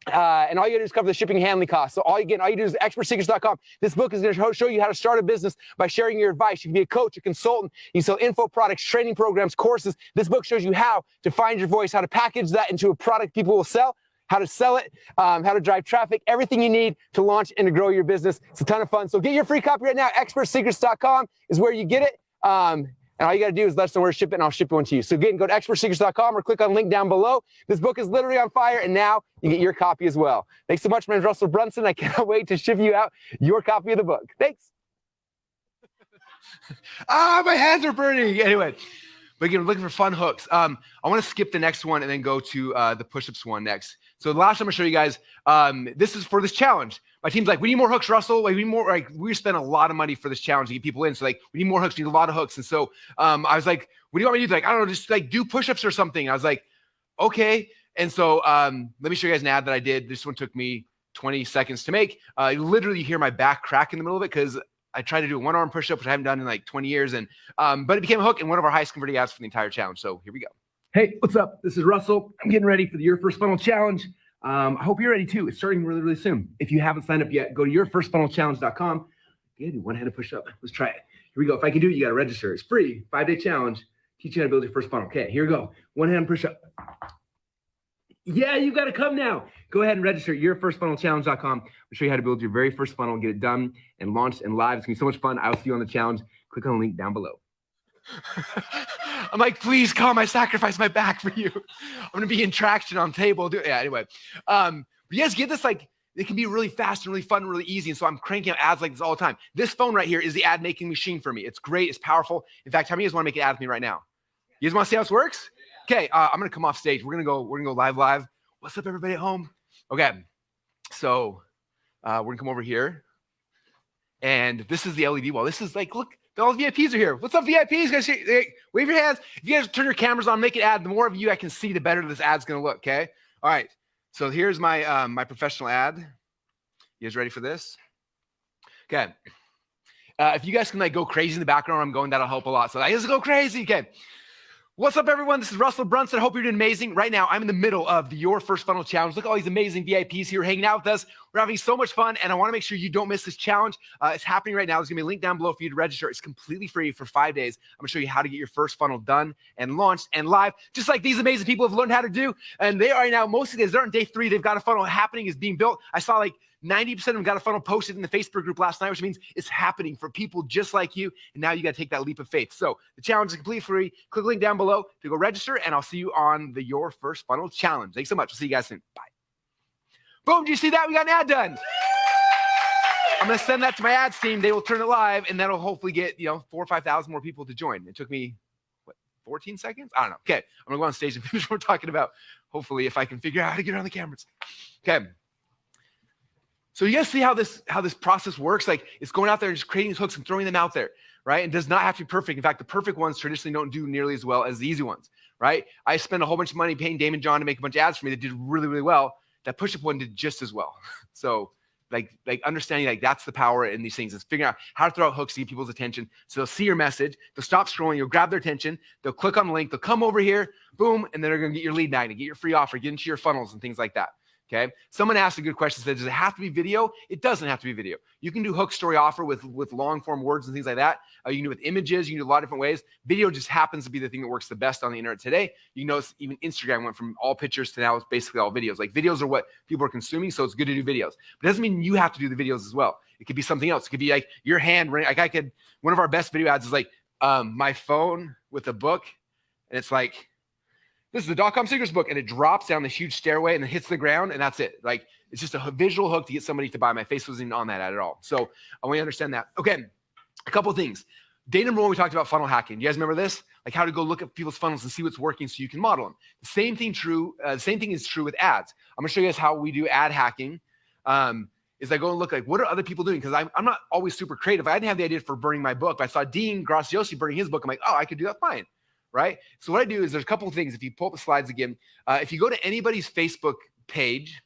And all you gotta do is cover the shipping and handling costs. So all you do is expertsecrets.com. This book is gonna show you how to start a business by sharing your advice. You can be a coach, a consultant. You can sell info products, training programs, courses. This book shows you how to find your voice, how to package that into a product people will sell, how to sell it, how to drive traffic, everything you need to launch and to grow your business. It's a ton of fun. So get your free copy right now. Expertsecrets.com is where you get it. And And all you got to do is let us know where to ship it, and I'll ship one to you. So again, go to expertsecrets.com or click on the link down below. This book is literally on fire, and now you get your copy as well. Thanks so much. My name is Russell Brunson. I cannot wait to ship you out your copy of the book. Thanks. My hands are burning. Anyway, but again, we're looking for fun hooks. I want to skip the next one and then go to the push-ups one next. So the last time I'm going to show you guys, this is for this challenge. My team's like, we need more hooks, Russell. Like, we need more. Like, we spent a lot of money for this challenge to get people in. So like, we need more hooks. We need a lot of hooks. And so I was like, what do you want me to do? Like, I don't know, just like do push-ups or something. I was like, okay. And so let me show you guys an ad that I did. This one took me 20 seconds to make. Literally, you hear my back crack in the middle of it because I tried to do a one-arm push-up, which I haven't done in like 20 years. And but it became a hook and one of our highest converting ads for the entire challenge. So here we go. Hey, what's up? This is Russell. I'm getting ready for the Your First Funnel Challenge. I hope you're ready too. It's starting really, really soon. If you haven't signed up yet, go to yourfirstfunnelchallenge.com. Yeah, do one-handed push-up. Let's try it. Here we go. If I can do it, you got to register. It's free. 5-day challenge. Teach you how to build your first funnel. Okay, here we go. One-hand push-up. Yeah, you got to come now. Go ahead and register at yourfirstfunnelchallenge.com. I'll show you how to build your very first funnel and get it done and launched and live. It's going to be so much fun. I'll see you on the challenge. Click on the link down below. I'm like, please come. I sacrificed my back for you. I'm going to be in traction on table. Yeah, anyway. But you guys get this, like, it can be really fast and really fun and really easy. And so I'm cranking out ads like this all the time. This phone right here is the ad making machine for me. It's great. It's powerful. In fact, how many of you guys want to make an ad with me right now? You guys want to see how this works? Okay, I'm going to come off stage. We're going to go live. What's up, everybody at home? Okay, so we're going to come over here. And this is the LED wall. This is like, look, all the VIPs are here. What's up, VIPs? Guys, wave your hands. If you guys turn your cameras on, make an ad. The more of you I can see, the better this ad's going to look, okay? All right, so here's my my professional ad. You guys ready for this? Okay. If you guys can like go crazy in the background where I'm going, that'll help a lot. So let's go crazy, okay? What's up, everyone? This is Russell Brunson. I hope you're doing amazing. Right now, I'm in the middle of the Your First Funnel Challenge. Look at all these amazing VIPs here hanging out with us. We're having so much fun, and I want to make sure you don't miss this challenge. It's happening right now. There's going to be a link down below for you to register. It's completely free for 5 days. I'm going to show you how to get your first funnel done and launched and live, just like these amazing people have learned how to do. And they are right now, most of these, they're on day 3. They've got a funnel happening, is being built. I saw like 90% of them got a funnel posted in the Facebook group last night, which means it's happening for people just like you. And now you got to take that leap of faith. So the challenge is completely free. Click the link down below to go register, and I'll see you on the Your First Funnel Challenge. Thanks so much. We'll see you guys soon. Bye. Boom. Do you see that? We got an ad done. I'm going to send that to my ads team. They will turn it live, and that'll hopefully get, 4,000 or 5,000 more people to join. It took me, 14 seconds? I don't know. Okay. I'm going to go on stage and finish what we're talking about. Hopefully, if I can figure out how to get around the cameras. Okay. So you guys see how this process works? Like, it's going out there and just creating these hooks and throwing them out there, right? It does not have to be perfect. In fact, the perfect ones traditionally don't do nearly as well as the easy ones, right? I spent a whole bunch of money paying Damon John to make a bunch of ads for me that did really, really well. That push-up one did just as well. So like understanding like that's the power in these things is figuring out how to throw out hooks to get people's attention. So they'll see your message, they'll stop scrolling, you'll grab their attention, they'll click on the link, they'll come over here, boom, and then they're going to get your lead magnet, get your free offer, get into your funnels and things like that. Okay. Someone asked a good question, said, does it have to be video? It doesn't have to be video. You can do hook story offer with long form words and things like that. You can do it with images. You can do a lot of different ways. Video just happens to be the thing that works the best on the internet today. You notice even Instagram went from all pictures to now it's basically all videos. Like videos are what people are consuming. So it's good to do videos, but it doesn't mean you have to do the videos as well. It could be something else. It could be like your hand. Like one of our best video ads is like my phone with a book. And it's like, this is the .com Secrets book, and it drops down the huge stairway and then hits the ground, and that's it. Like, it's just a visual hook to get somebody to buy. My face wasn't even on that ad at all. So I want you to understand that. Okay, a couple of things. Day number 1, we talked about funnel hacking. You guys remember this? Like how to go look at people's funnels and see what's working so you can model them. The same thing is true with ads. I'm gonna show you guys how we do ad hacking. Is I go and look like, what are other people doing? Because I'm not always super creative. I didn't have the idea for burning my book, but I saw Dean Graziosi burning his book. I'm like, oh, I could do that fine. Right? So what I do is there's a couple of things. If you pull up the slides again, if you go to anybody's Facebook page,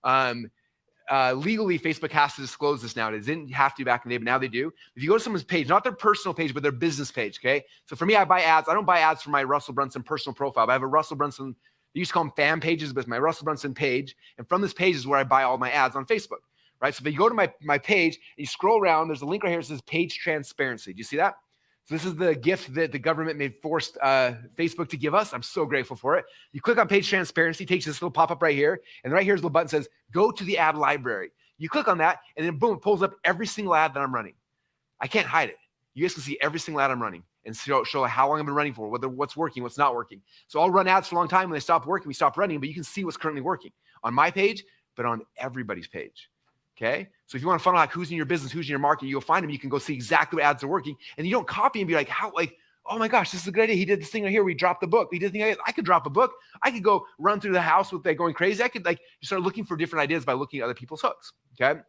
legally Facebook has to disclose this now. It didn't have to back in the day, but now they do. If you go to someone's page, not their personal page, but their business page, okay? So for me, I buy ads. I don't buy ads for my Russell Brunson personal profile, but I have a Russell Brunson, they used to call them fan pages, but it's my Russell Brunson page. And from this page is where I buy all my ads on Facebook, right? So if you go to my page and you scroll around, there's a link right here that says page transparency. Do you see that? So this is the gift that the government made forced Facebook to give us. I'm so grateful for it. You click on page transparency, it takes this little pop-up right here. And right here's the little button that says, go to the ad library. You click on that, and then boom, it pulls up every single ad that I'm running. I can't hide it. You guys can see every single ad I'm running. and show how long I've been running for, what's working, what's not working. So I'll run ads for a long time. When they stop working, we stop running, but you can see what's currently working on my page, but on everybody's page. Okay. So if you want to funnel hack who's in your business, who's in your market, you'll find them. You can go see exactly what ads are working, and you don't copy and be like, oh my gosh, this is a good idea. He did this thing right here. We dropped the book. He did the thing. I could drop a book. I could go run through the house with going crazy. I could you start looking for different ideas by looking at other people's hooks. Okay.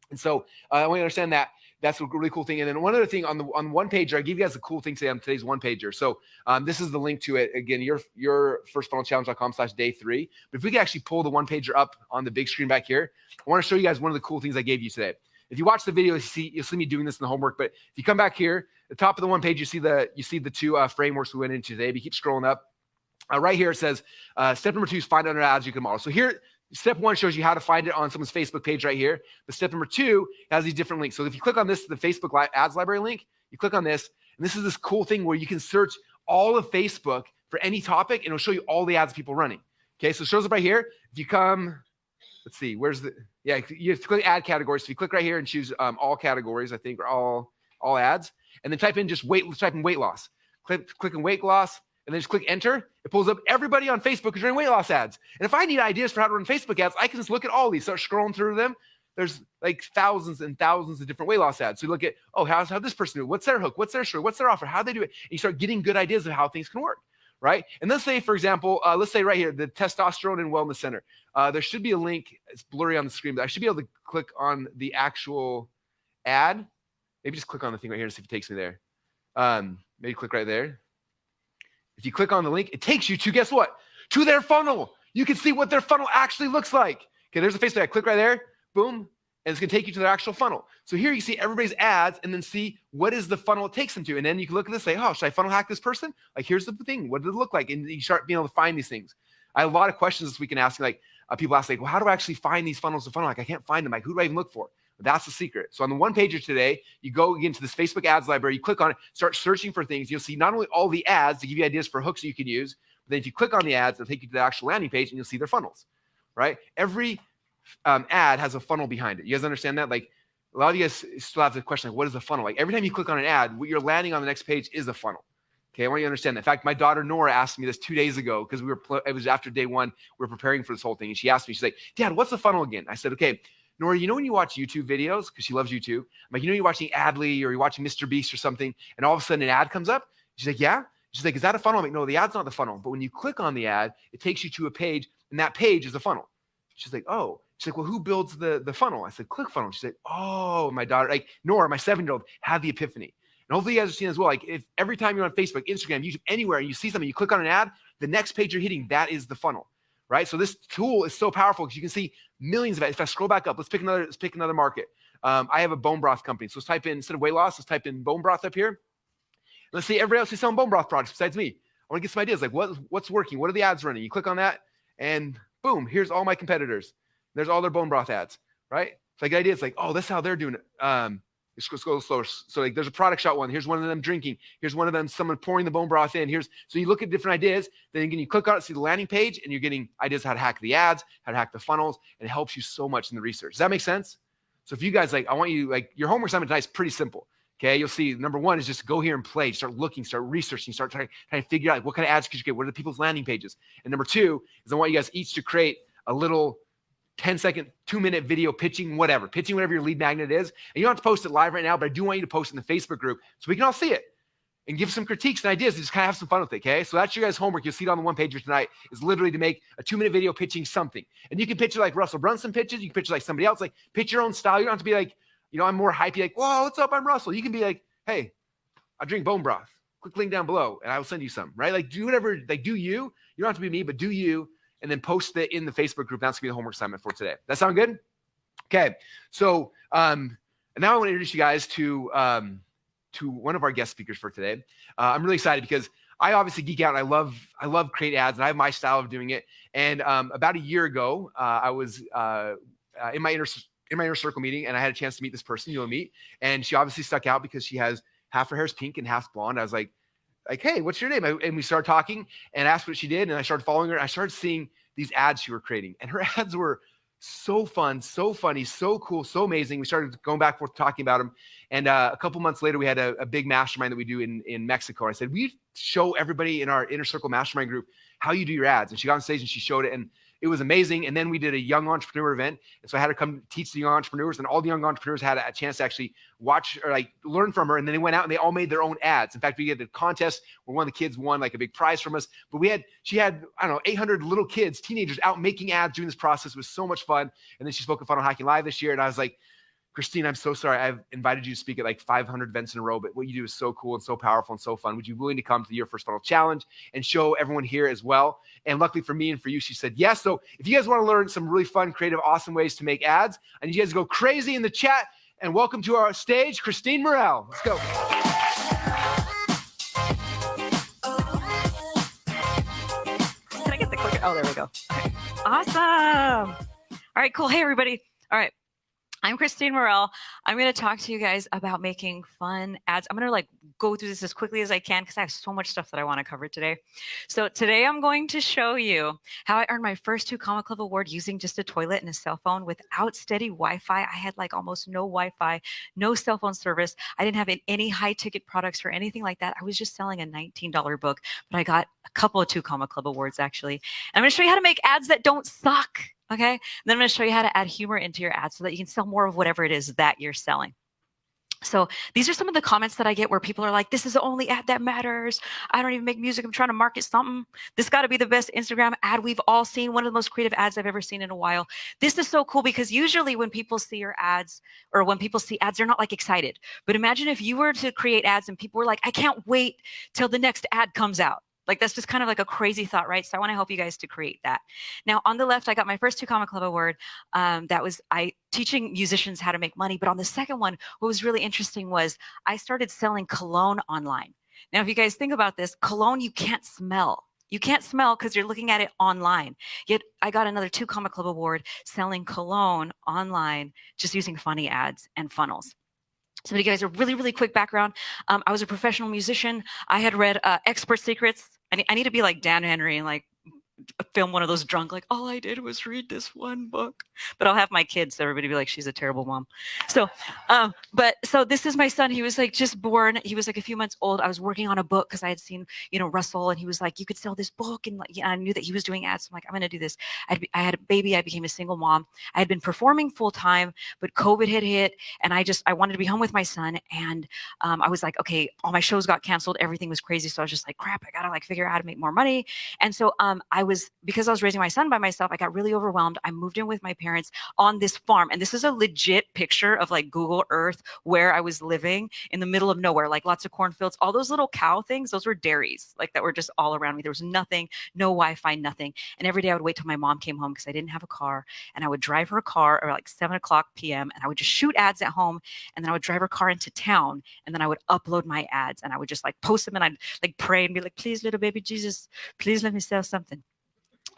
And so I want you to understand that that's a really cool thing. And then one other thing on one pager, I give you guys a cool thing today on today's one pager. So this is the link to it. Again, your firstfunnelchallenge.com/day3. But if we could actually pull the one pager up on the big screen back here, I want to show you guys one of the cool things I gave you today. If you watch the video, you'll see me doing this in the homework. But if you come back here, the top of the one page, you see the two frameworks we went into today. But you keep scrolling up. Right here, it says step number 2 is find other ads you can model. So here, step 1 shows you how to find it on someone's Facebook page right here. But step number 2 has these different links. So if you click on this, the Facebook ads library link, you click on this, and this is this cool thing where you can search all of Facebook for any topic, and it'll show you all the ads people running. Okay, so it shows up right here. If you come, let's see, you have to click ad categories. So if you click right here and choose all categories, I think, or all ads, and then type in weight loss. Click on weight loss, and then just click enter. It pulls up everybody on Facebook who's running weight loss ads. And if I need ideas for how to run Facebook ads, I can just look at all these, start scrolling through them. There's like thousands and thousands of different weight loss ads. So you look at, how this person do it? What's their hook? What's their story? What's their offer? How they do it? And you start getting good ideas of how things can work, right? And let's say, for example, let's say right here, the Testosterone and Wellness Center. There should be a link. It's blurry on the screen, but I should be able to click on the actual ad. Maybe just click on the thing right here to see if it takes me there. Maybe click right there. If you click on the link, it takes you to, guess what? To their funnel. You can see what their funnel actually looks like. Okay, there's a Facebook ad. Click right there. Boom. And it's going to take you to their actual funnel. So here you see everybody's ads and then see what is the funnel it takes them to. And then you can look at this and say, oh, should I funnel hack this person? Like, here's the thing. What does it look like? And you start being able to find these things. I have a lot of questions this week and asking, people ask, well, how do I actually find these funnels to funnel? I can't find them. Who do I even look for? That's the secret. So on the one pager today, you go into this Facebook ads library, you click on it, start searching for things. You'll see not only all the ads to give you ideas for hooks that you can use, but then if you click on the ads, they'll take you to the actual landing page and you'll see their funnels, right? Every ad has a funnel behind it. You guys understand that? A lot of you guys still have the question, what is a funnel? Every time you click on an ad, what you're landing on the next page is a funnel. Okay, I want you to understand that. In fact, my daughter Nora asked me this 2 days ago because it was after day 1, we were preparing for this whole thing. And she asked me, she's like, Dad, what's the funnel again? I said, okay, Nora, when you watch YouTube videos, because she loves YouTube, I'm like, you're watching Adley or you're watching Mr. Beast or something, and all of a sudden an ad comes up? She's like, yeah. She's like, is that a funnel? I'm like, no, the ad's not the funnel. But when you click on the ad, it takes you to a page, and that page is a funnel. She's like, oh. She's like, well, who builds the funnel? I said, ClickFunnels. She's like, oh, my daughter, Nora, my 7-year-old, had the epiphany. And hopefully you guys are seeing as well. If every time you're on Facebook, Instagram, YouTube, anywhere, and you see something, you click on an ad, the next page you're hitting, that is the funnel. Right? So this tool is so powerful because you can see millions of ads. If I scroll back up, let's pick another market. I have a bone broth company. So let's type in, instead of weight loss, let's type in bone broth up here. Let's see everybody else who's selling bone broth products besides me. I want to get some ideas what's working? What are the ads running? You click on that and boom, here's all my competitors. There's all their bone broth ads, right? So I get ideas oh, that's how they're doing it. Let's go slower. So there's a product shot one. Here's one of them drinking. Here's one of them, someone pouring the bone broth in. So you look at different ideas. Then again, you click on it, see the landing page, and you're getting ideas how to hack the ads, how to hack the funnels, and it helps you so much in the research. Does that make sense? So if you guys I want you, your homework assignment tonight is pretty simple. Okay, you'll see number 1 is just go here and play, start looking, start researching, start trying to figure out what kind of ads could you get, what are the people's landing pages. And number 2 is I want you guys each to create a little 10-second, 2-minute video pitching whatever your lead magnet is. And you don't have to post it live right now, but I do want you to post it in the Facebook group so we can all see it and give some critiques and ideas and just kind of have some fun with it, okay? So that's your guys' homework. You'll see it on the one pager tonight is literally to make a 2-minute video pitching something. And you can picture like Russell Brunson pitches. You can picture like somebody else. Pitch your own style. You don't have to be I'm more hypey, whoa, what's up? I'm Russell. You can be hey, I drink bone broth. Click link down below and I will send you some, right? Do whatever, do you. You don't have to be me, but do you. And then post it in the Facebook group. That's going to be the homework assignment for today. That sound good? Okay. So now I want to introduce you guys to one of our guest speakers for today. I'm really excited because I obviously geek out and I love create ads and I have my style of doing it. And about a year ago, I was in my inner circle meeting and I had a chance to meet this person you'll meet. And she obviously stuck out because she has half her hair is pink and half blonde. I was like, hey, what's your name? And we started talking and asked what she did. And I started following her. And I started seeing these ads she were creating. And her ads were so fun, so funny, so cool, so amazing. We started going back and forth talking about him. And a couple months later, we had a big mastermind that we do in Mexico. I said, we show everybody in our inner circle mastermind group how you do your ads. And she got on stage and she showed it. And it was amazing. And then we did a young entrepreneur event. And so I had her come teach the young entrepreneurs, and all the young entrepreneurs had a chance to actually watch or like learn from her. And then they went out and they all made their own ads. In fact, we had a contest where one of the kids won like a big prize from us. But she had, I don't know, 800 little kids, teenagers out making ads during this process. It was so much fun. And then she spoke at Funnel Hacking Live this year. And I was like, Christine, I'm so sorry. I've invited you to speak at like 500 events in a row, but what you do is so cool and so powerful and so fun. Would you be willing to come to the Your First Funnel Challenge and show everyone here as well? And luckily for me and for you, she said yes. So if you guys want to learn some really fun, creative, awesome ways to make ads, I need you guys to go crazy in the chat. And welcome to our stage, Christine Morel. Let's go. Can I get the clicker? Oh, there we go. Okay. Awesome. All right, cool. Hey, everybody. All right. I'm Christine Morel. I'm going to talk to you guys about making fun ads. I'm going to like go through this as quickly as I can because I have so much stuff that I want to cover today. So today I'm going to show you how I earned my first 2 Comma Club award using just a toilet and a cell phone without steady Wi-Fi. I had like almost no Wi-Fi, no cell phone service. I didn't have any high ticket products or anything like that. I was just selling a $19 book, but I got a couple of 2 Comma Club awards actually. And I'm going to show you how to make ads that don't suck. Okay. And then I'm going to show you how to add humor into your ads so that you can sell more of whatever it is that you're selling. So these are some of the comments that I get where people are like, this is the only ad that matters. I don't even make music. I'm trying to market something. This got to be the best Instagram ad we've all seen. One of the most creative ads I've ever seen in a while. This is so cool because usually when people see your ads or when people see ads, they're not like excited. But imagine if you were to create ads and people were like, I can't wait till the next ad comes out. Like that's just kind of like a crazy thought, right? So I want to help you guys to create that. Now on the left, I got my first 2 Comma Club award. That was teaching musicians how to make money. But on the second one, what was really interesting was I started selling cologne online. Now, if you guys think about this, cologne you can't smell. You can't smell because you're looking at it online. Yet I got another 2 Comma Club award selling cologne online, just using funny ads and funnels. So to give you guys a really, really quick background, I was a professional musician. I had read Expert Secrets. I need to be like Dan Henry and like film one of those drunk, like all I did was read this one book, but I'll have my kids, so everybody be like, she's a terrible mom. So, so this is my son. He was like just born. He was like a few months old. I was working on a book because I had seen, Russell, and he was like, you could sell this book. And like, I knew that he was doing ads. So I'm like, I'm going to do this. I had a baby. I became a single mom. I had been performing full time, but COVID had hit and I wanted to be home with my son. And I was like, okay, all my shows got canceled. Everything was crazy. So I was just like, crap, I got to like figure out how to make more money. And so because I was raising my son by myself, I got really overwhelmed. I moved in with my parents on this farm. And this is a legit picture of like Google Earth where I was living in the middle of nowhere, like lots of cornfields, all those little cow things, those were dairies, like that were just all around me. There was nothing, no Wi-Fi, nothing. And every day I would wait till my mom came home because I didn't have a car, and I would drive her a car at like 7:00 p.m. and I would just shoot ads at home, and then I would drive her car into town, and then I would upload my ads, and I would just like post them, and I'd like pray and be like, please, little baby Jesus, please let me sell something.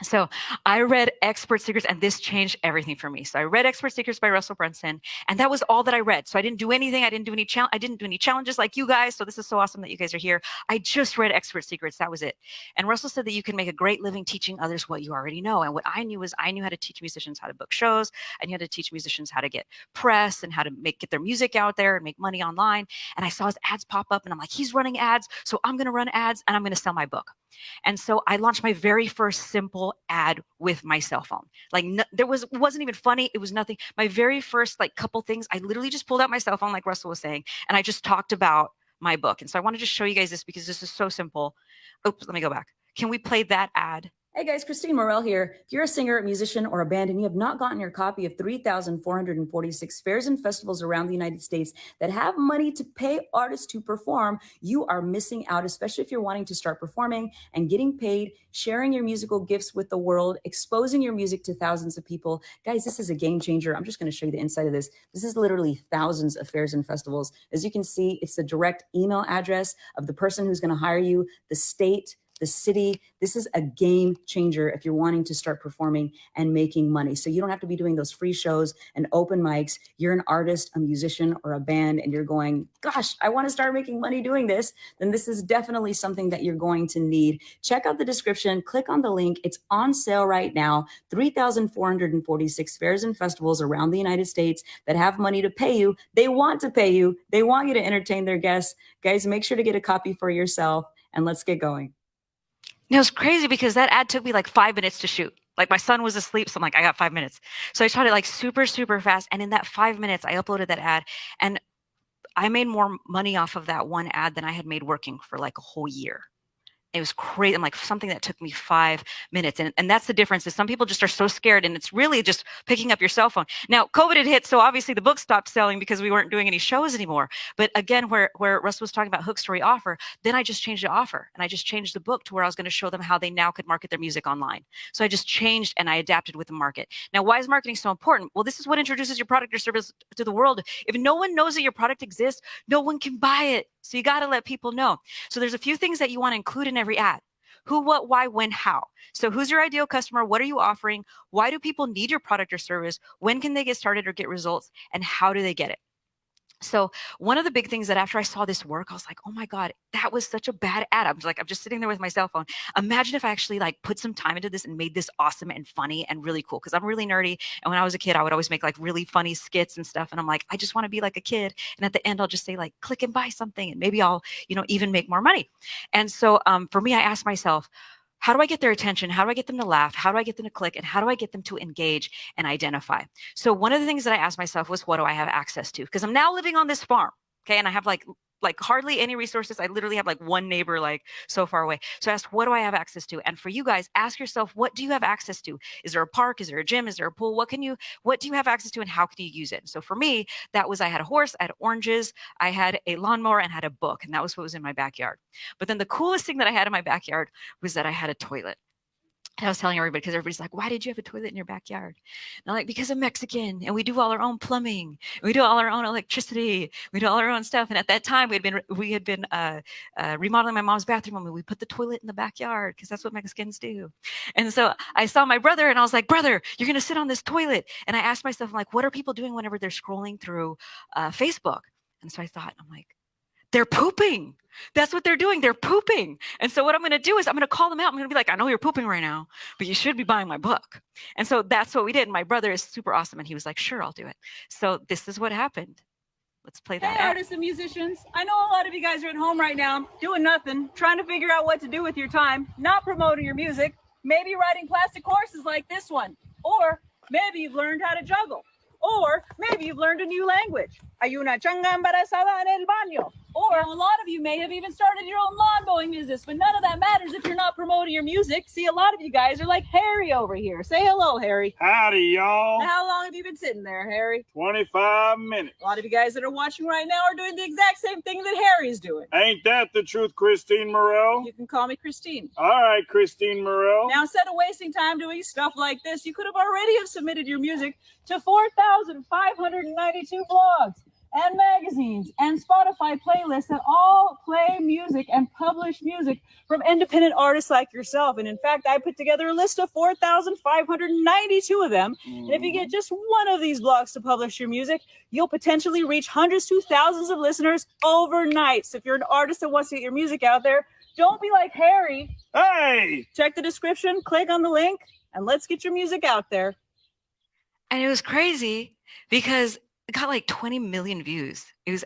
So I read Expert Secrets, and this changed everything for me. So I read Expert Secrets by Russell Brunson, and that was all that I read. So I didn't do anything. I didn't do any challenges like you guys. So this is so awesome that you guys are here. I just read Expert Secrets. That was it. And Russell said that you can make a great living teaching others what you already know. And what I knew was I knew how to teach musicians how to book shows. I knew how to teach musicians how to get press and how to get their music out there and make money online. And I saw his ads pop up, and I'm like, he's running ads. So I'm going to run ads, and I'm going to sell my book. And so I launched my very first simple ad with my cell phone. Like wasn't even funny. It was nothing. My very first like couple things, I literally just pulled out my cell phone like Russell was saying, and I just talked about my book. And so I want to just show you guys this because this is so simple. Oops, let me go back. Can we play that ad? Hey guys, Christine Morel here. If you're a singer, musician, or a band and you have not gotten your copy of 3,446 fairs and festivals around the United States that have money to pay artists to perform, you are missing out, especially if you're wanting to start performing and getting paid, sharing your musical gifts with the world, exposing your music to thousands of people. Guys, this is a game changer. I'm just going to show you the inside of this. This is literally thousands of fairs and festivals. As you can see, it's the direct email address of the person who's going to hire you, the state, the city. This is a game changer if you're wanting to start performing and making money. So you don't have to be doing those free shows and open mics. You're an artist, a musician, or a band, and you're going, gosh, I want to start making money doing this. Then this is definitely something that you're going to need. Check out the description, click on the link. It's on sale right now. 3,446 fairs and festivals around the United States that have money to pay you. They want to pay you. They want you to entertain their guests. Guys, make sure to get a copy for yourself, and let's get going. Now, it's crazy because that ad took me like 5 minutes to shoot. Like my son was asleep, so I'm like, I got 5 minutes. So I shot it like super, super fast. And in that 5 minutes, I uploaded that ad, and I made more money off of that one ad than I had made working for like a whole year. It was crazy. I'm like, something that took me 5 minutes. And that's the difference, is some people just are so scared, and it's really just picking up your cell phone. Now, COVID had hit, so obviously the book stopped selling because we weren't doing any shows anymore. But again, where Russ was talking about hook, story, offer, then I just changed the offer, and I just changed the book to where I was going to show them how they now could market their music online. So I just changed and I adapted with the market. Now, why is marketing so important? Well, this is what introduces your product or service to the world. If no one knows that your product exists, no one can buy it. So you got to let people know. So there's a few things that you want to include in every ad. Who, what, why, when, how. So who's your ideal customer? What are you offering? Why do people need your product or service? When can they get started or get results? And how do they get it? So one of the big things that after I saw this work, I was like, oh my God, that was such a bad ad. I'm just sitting there with my cell phone. Imagine if I actually like put some time into this and made this awesome and funny and really cool. Cause I'm really nerdy. And when I was a kid, I would always make like really funny skits and stuff. And I'm like, I just want to be like a kid. And at the end, I'll just say like, click and buy something. And maybe I'll, even make more money. And so for me, I asked myself, how do I get their attention? How do I get them to laugh? How do I get them to click? And how do I get them to engage and identify? So one of the things that I asked myself was, what do I have access to? Because I'm now living on this farm, okay? And I have like hardly any resources. I literally have like one neighbor like so far away. So I asked, what do I have access to? And for you guys, ask yourself, what do you have access to? Is there a park? Is there a gym? Is there a pool? What do you have access to, and how can you use it? So for me, that was, I had a horse, I had oranges, I had a lawnmower, and had a book. And that was what was in my backyard. But then the coolest thing that I had in my backyard was that I had a toilet. And I was telling everybody, because everybody's like, why did you have a toilet in your backyard? And I'm like, because I'm Mexican, and we do all our own plumbing. We do all our own electricity. We do all our own stuff. And at that time, we had been remodeling my mom's bathroom, and we put the toilet in the backyard because that's what Mexicans do. And so I saw my brother, and I was like, brother, you're going to sit on this toilet. And I asked myself, I'm like, what are people doing whenever they're scrolling through Facebook? And so I thought, I'm like, they're pooping. That's what they're doing. They're pooping. And so what I'm going to do is I'm going to call them out. I'm going to be like, I know you're pooping right now, but you should be buying my book. And so that's what we did. And my brother is super awesome. And he was like, sure, I'll do it. So this is what happened. Let's play that. Hey, artists and musicians. I know a lot of you guys are at home right now doing nothing, trying to figure out what to do with your time, not promoting your music, maybe writing plastic courses like this one. Or maybe you've learned how to juggle. Or maybe you've learned a new language. Hay una changa embarazada en el baño. Or a lot of you may have even started your own lawn mowing business, but none of that matters if you're not promoting your music. See, a lot of you guys are like Harry over here. Say hello, Harry. Howdy, y'all. How long have you been sitting there, Harry? 25 minutes. A lot of you guys that are watching right now are doing the exact same thing that Harry's doing. Ain't that the truth, Christine Morel? You can call me Christine. All right, Christine Morel. Now, instead of wasting time doing stuff like this, you could have already have submitted your music to 4,592 blogs and magazines and Spotify playlists that all play music and publish music from independent artists like yourself. And in fact, I put together a list of 4,592 of them. And if you get just one of these blogs to publish your music, you'll potentially reach hundreds to thousands of listeners overnight. So if you're an artist that wants to get your music out there, don't be like Harry. Hey! Check the description, click on the link, and let's get your music out there. And it was crazy because it got like 20 million views. It was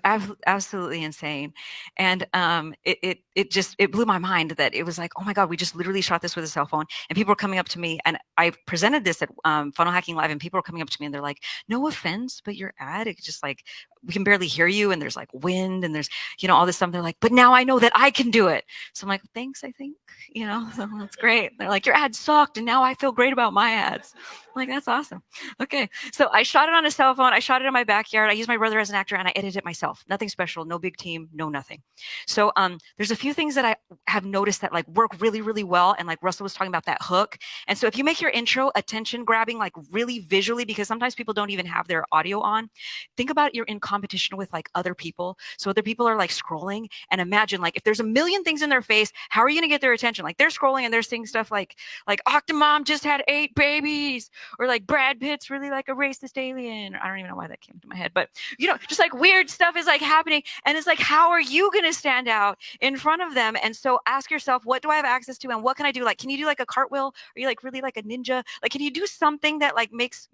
absolutely insane. And it blew my mind that it was like, oh my God, we just literally shot this with a cell phone. And people were coming up to me, and I presented this at Funnel Hacking Live, and people were coming up to me and they're like, no offense, but your ad, it's just like, we can barely hear you, and there's like wind, and there's, all this stuff. They're like, but now I know that I can do it. So I'm like, thanks, I think, so that's great. They're like, your ad sucked, and now I feel great about my ads. I'm like, that's awesome. Okay. So I shot it on a cell phone. I shot it in my backyard. I used my brother as an actor, and I edited it myself. Nothing special, no big team, no nothing. So there's a few things that I have noticed that like work really, really well. And like Russell was talking about that hook. And so if you make your intro attention grabbing, like really visually, because sometimes people don't even have their audio on, think about you're in competition with like other people. So other people are like scrolling, and imagine like if there's a million things in their face, how are you going to get their attention? Like they're scrolling and they're seeing stuff like Octomom just had 8 babies, or like Brad Pitt's really like a racist alien. I don't even know why that came to my head, but you know, just like weird stuff is like happening. And it's like, how are you going to stand out in front of them? And so ask yourself, what do I have access to? And what can I do? Like, can you do like a cartwheel? Are you like really like a ninja? Like, can you do something that like makes,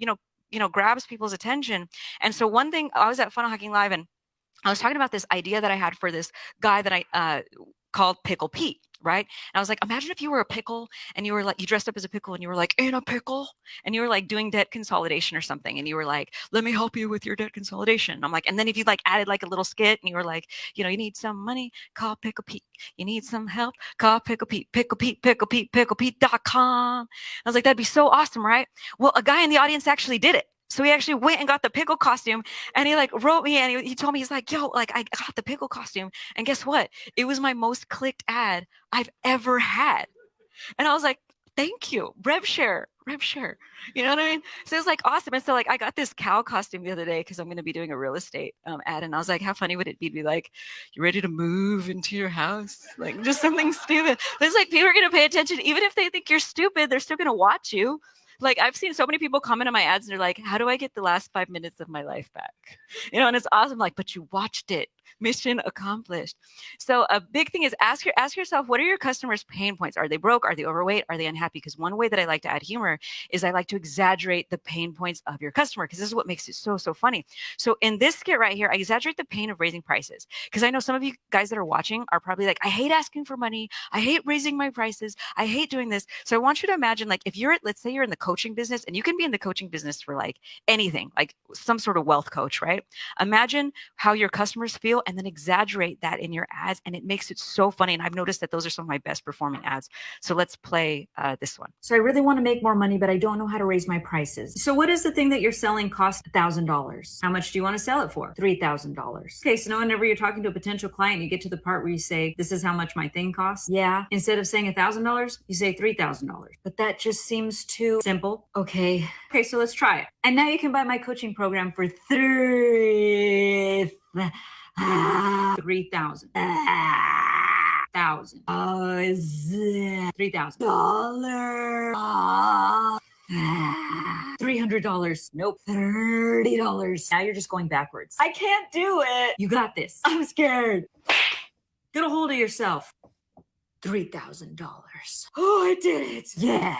grabs people's attention? And so one thing, I was at Funnel Hacking Live and I was talking about this idea that I had for this guy that I called Pickle Pete, right? And I was like, imagine if you were a pickle and you were like, you dressed up as a pickle and you were like, in a pickle, and you were like doing debt consolidation or something. And you were like, let me help you with your debt consolidation. And I'm like, and then if you like added like a little skit and you were like, you need some money, call Pickle Pete. You need some help, call Pickle Pete, Pickle Pete, Pickle Pete, PicklePete.com. I was like, that'd be so awesome, right? Well, a guy in the audience actually did it. So he actually went and got the pickle costume, and he like wrote me, and he told me, he's like, yo, like I got the pickle costume. And guess what? It was my most clicked ad I've ever had. And I was like, thank you. Rev share. You know what I mean? So it's like awesome. And so like I got this cow costume the other day because I'm going to be doing a real estate ad. And I was like, how funny would it be to be like, you ready to move into your house? Like just something stupid. There's like people are going to pay attention. Even if they think you're stupid, they're still going to watch you. Like I've seen so many people comment on my ads and they're like, how do I get the last 5 minutes of my life back? And it's awesome. Like, but you watched it. Mission accomplished. So a big thing is ask yourself, what are your customers' pain points? Are they broke? Are they overweight? Are they unhappy? Because one way that I like to add humor is I like to exaggerate the pain points of your customer, because this is what makes it so funny. So in this skit right here, I exaggerate the pain of raising prices, because I know some of you guys that are watching are probably like, I hate asking for money. I hate raising my prices. I hate doing this. So I want you to imagine, like, if let's say you're in the coaching business, and you can be in the coaching business for like anything, like some sort of wealth coach, right? Imagine how your customers feel and then exaggerate that in your ads, and it makes it so funny. And I've noticed that those are some of my best performing ads. So let's play this one. So I really want to make more money, but I don't know how to raise my prices. So what is the thing that you're selling cost $1,000? How much do you want to sell it for? $3,000. Okay, so whenever you're talking to a potential client, you get to the part where you say, this is how much my thing costs. Yeah. Instead of saying $1,000, you say $3,000. But that just seems too simple. Okay, so let's try it. And now you can buy my coaching program for $3,000. $3,000. $300. Nope. $30. Now you're just going backwards. I can't do it. You got this. I'm scared. Get a hold of yourself. $3,000. Oh, I did it. Yeah.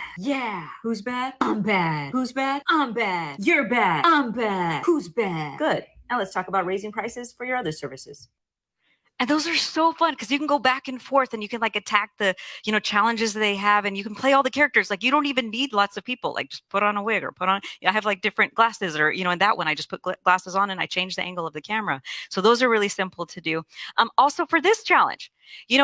Who's bad? I'm bad. Who's bad? I'm bad. You're bad. I'm bad. Who's bad? Good. Now let's talk about raising prices for your other services. And those are so fun because you can go back and forth and you can like attack the, challenges that they have, and you can play all the characters. Like you don't even need lots of people. Like just put on a wig or I have like different glasses, or, in that one, I just put glasses on and I change the angle of the camera. So those are really simple to do. Also for this challenge,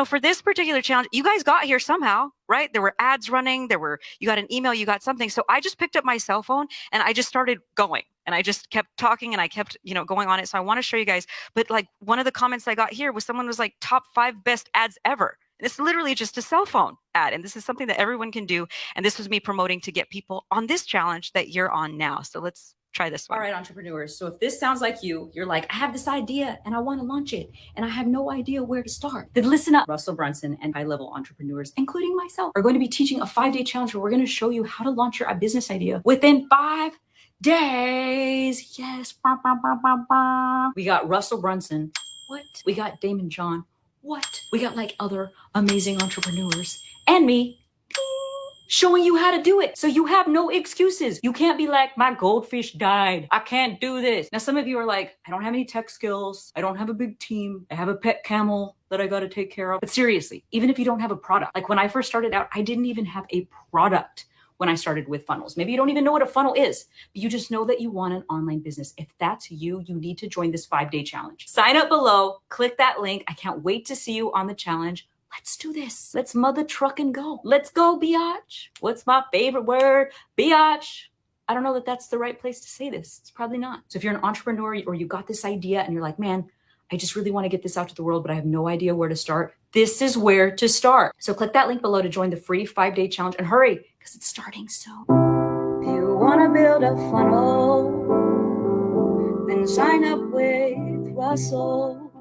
for this particular challenge, you guys got here somehow, right? There were ads running, you got an email, you got something. So I just picked up my cell phone and I just started going. And I just kept talking and I kept, going on it. So I want to show you guys. But like one of the comments I got here was someone was like top 5 best ads ever. And it's literally just a cell phone ad. And this is something that everyone can do. And this was me promoting to get people on this challenge that you're on now. So let's try this one. All right, entrepreneurs. So if this sounds like you're like, I have this idea and I want to launch it and I have no idea where to start, then listen up. Russell Brunson and high-level entrepreneurs, including myself, are going to be teaching a 5-day challenge where we're going to show you how to launch your business idea within 5 days. Yes. We got Russell Brunson. What? We got Damon John. What? We got like other amazing entrepreneurs and me showing you how to do it. So you have no excuses. You can't be like, my goldfish died. I can't do this. Now, some of you are like, I don't have any tech skills. I don't have a big team. I have a pet camel that I got to take care of. But seriously, even if you don't have a product, like when I first started out, I didn't even have a product when I started with funnels. Maybe you don't even know what a funnel is, but you just know that you want an online business. If that's you, you need to join this 5-day challenge. Sign up below, click that link. I can't wait to see you on the challenge. Let's do this. Let's mother truck and go. Let's go, biatch. What's my favorite word? Biatch. I don't know that that's the right place to say this. It's probably not. So if you're an entrepreneur or you got this idea and you're like, man, I just really want to get this out to the world, but I have no idea where to start. This is where to start. So click that link below to join the free 5-day challenge and hurry because it's starting soon. If you want to build a funnel, then sign up with Russell.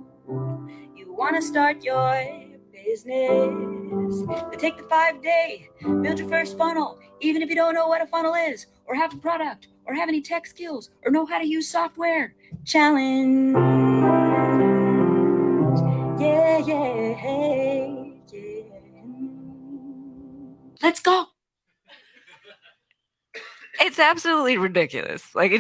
You want to start your business, then take the 5-day, build your first funnel, even if you don't know what a funnel is, or have a product, or have any tech skills, or know how to use software. Challenge. Yeah, yeah, yeah. Let's go. It's absolutely ridiculous. Like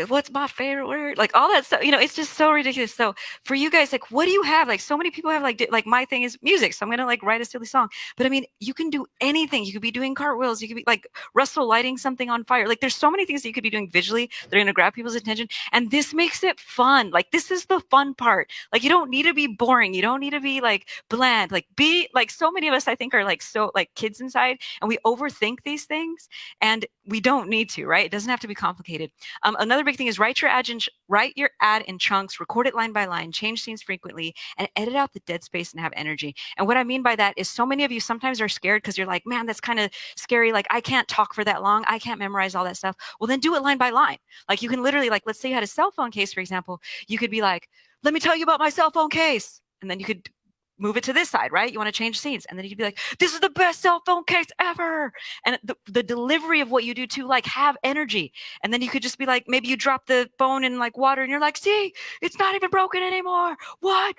what's my favorite word? Like all that stuff, it's just so ridiculous. So for you guys, like, what do you have? Like so many people have like my thing is music. So I'm going to like write a silly song, but I mean, you can do anything. You could be doing cartwheels. You could be like Russell lighting something on fire. Like there's so many things that you could be doing visually that are going to grab people's attention. And this makes it fun. Like this is the fun part. Like you don't need to be boring. You don't need to be like bland, like be like so many of us, I think are like, so like kids inside and we overthink these things and we don't need to, right? It doesn't have to be complicated. Another big thing is write your ad in chunks, record it line by line, change scenes frequently, and edit out the dead space and have energy. And what I mean by that is so many of you sometimes are scared because you're like, man, that's kind of scary. Like I can't talk for that long. I can't memorize all that stuff. Well, then do it line by line. Like you can literally, like, let's say you had a cell phone case, for example, you could be like, let me tell you about my cell phone case. And then you could move it to this side, right? You want to change scenes. And then you could be like, this is the best cell phone case ever. And the delivery of what you do too, like have energy. And then you could just be like, maybe you drop the phone in like water and you're like, see, it's not even broken anymore. What?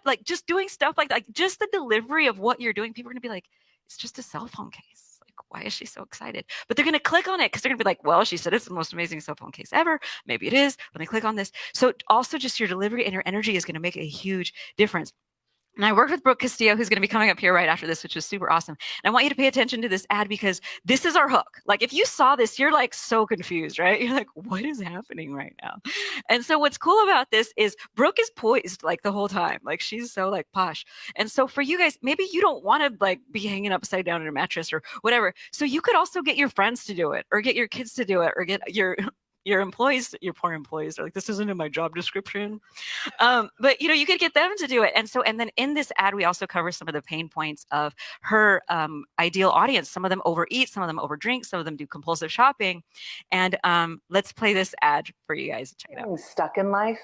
Like just doing stuff like just the delivery of what you're doing. People are going to be like, it's just a cell phone case. Like, why is she so excited? But they're going to click on it because they're going to be like, well, she said it's the most amazing cell phone case ever. Maybe it is. Let me click on this. So also just your delivery and your energy is going to make a huge difference. And I worked with Brooke Castillo, who's going to be coming up here right after this, which is super awesome. And I want you to pay attention to this ad because this is our hook. Like if you saw this, you're like so confused, right? You're like, what is happening right now? And so what's cool about this is Brooke is poised like the whole time. Like she's so like posh. And so for you guys, maybe you don't want to like be hanging upside down in a mattress or whatever. So you could also get your friends to do it or get your kids to do it or get your employees, your poor employees are like, this isn't in my job description. But you could get them to do it. And then in this ad, we also cover some of the pain points of her ideal audience. Some of them overeat, some of them overdrink, some of them do compulsive shopping. And let's play this ad for you guys to check it out. Stuck in life?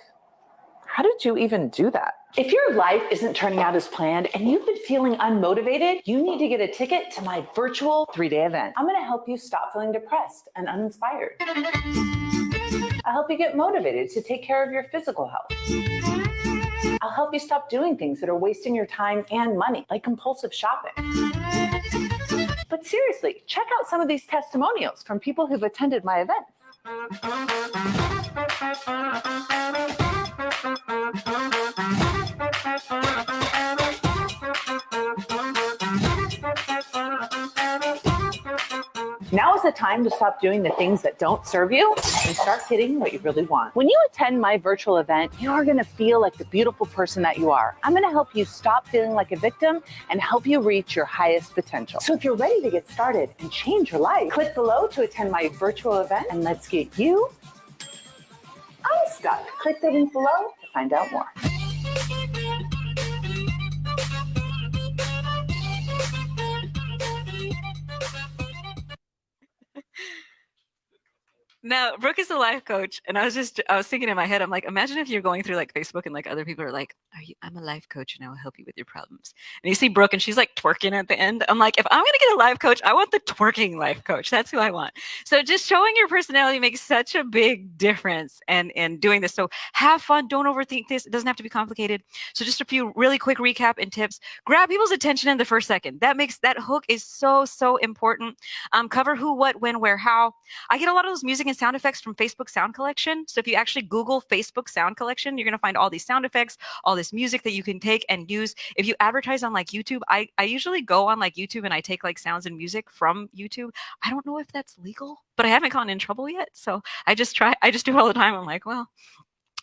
How did you even do that? If your life isn't turning out as planned and you've been feeling unmotivated, you need to get a ticket to my virtual 3-day event. I'm going to help you stop feeling depressed and uninspired. I'll help you get motivated to take care of your physical health. I'll help you stop doing things that are wasting your time and money, like compulsive shopping. But seriously, check out some of these testimonials from people who've attended my event. Now is the time to stop doing the things that don't serve you and start getting what you really want. When you attend my virtual event, you are going to feel like the beautiful person that you are. I'm going to help you stop feeling like a victim and help you reach your highest potential. So if you're ready to get started and change your life, click below to attend my virtual event and let's get you unstuck. Click the link below to find out more. Now, Brooke is a life coach, and I was thinking in my head, I'm like, imagine if you're going through like Facebook and like other people are like, I'm a life coach and I will help you with your problems. And you see Brooke and she's like twerking at the end. I'm like, if I'm going to get a life coach, I want the twerking life coach. That's who I want. So just showing your personality makes such a big difference in doing this. So have fun. Don't overthink this. It doesn't have to be complicated. So just a few really quick recap and tips. Grab people's attention in the first second. That hook is so important. Cover who, what, when, where, how. I get a lot of those music and sound effects from Facebook Sound Collection. So if you actually Google Facebook Sound Collection, you're going to find all these sound effects, all this music that you can take and use. If you advertise on like YouTube, I usually go on like YouTube and I take like sounds and music from YouTube. I don't know if that's legal, but I haven't gotten in trouble yet. So I just do it all the time. I'm like, well,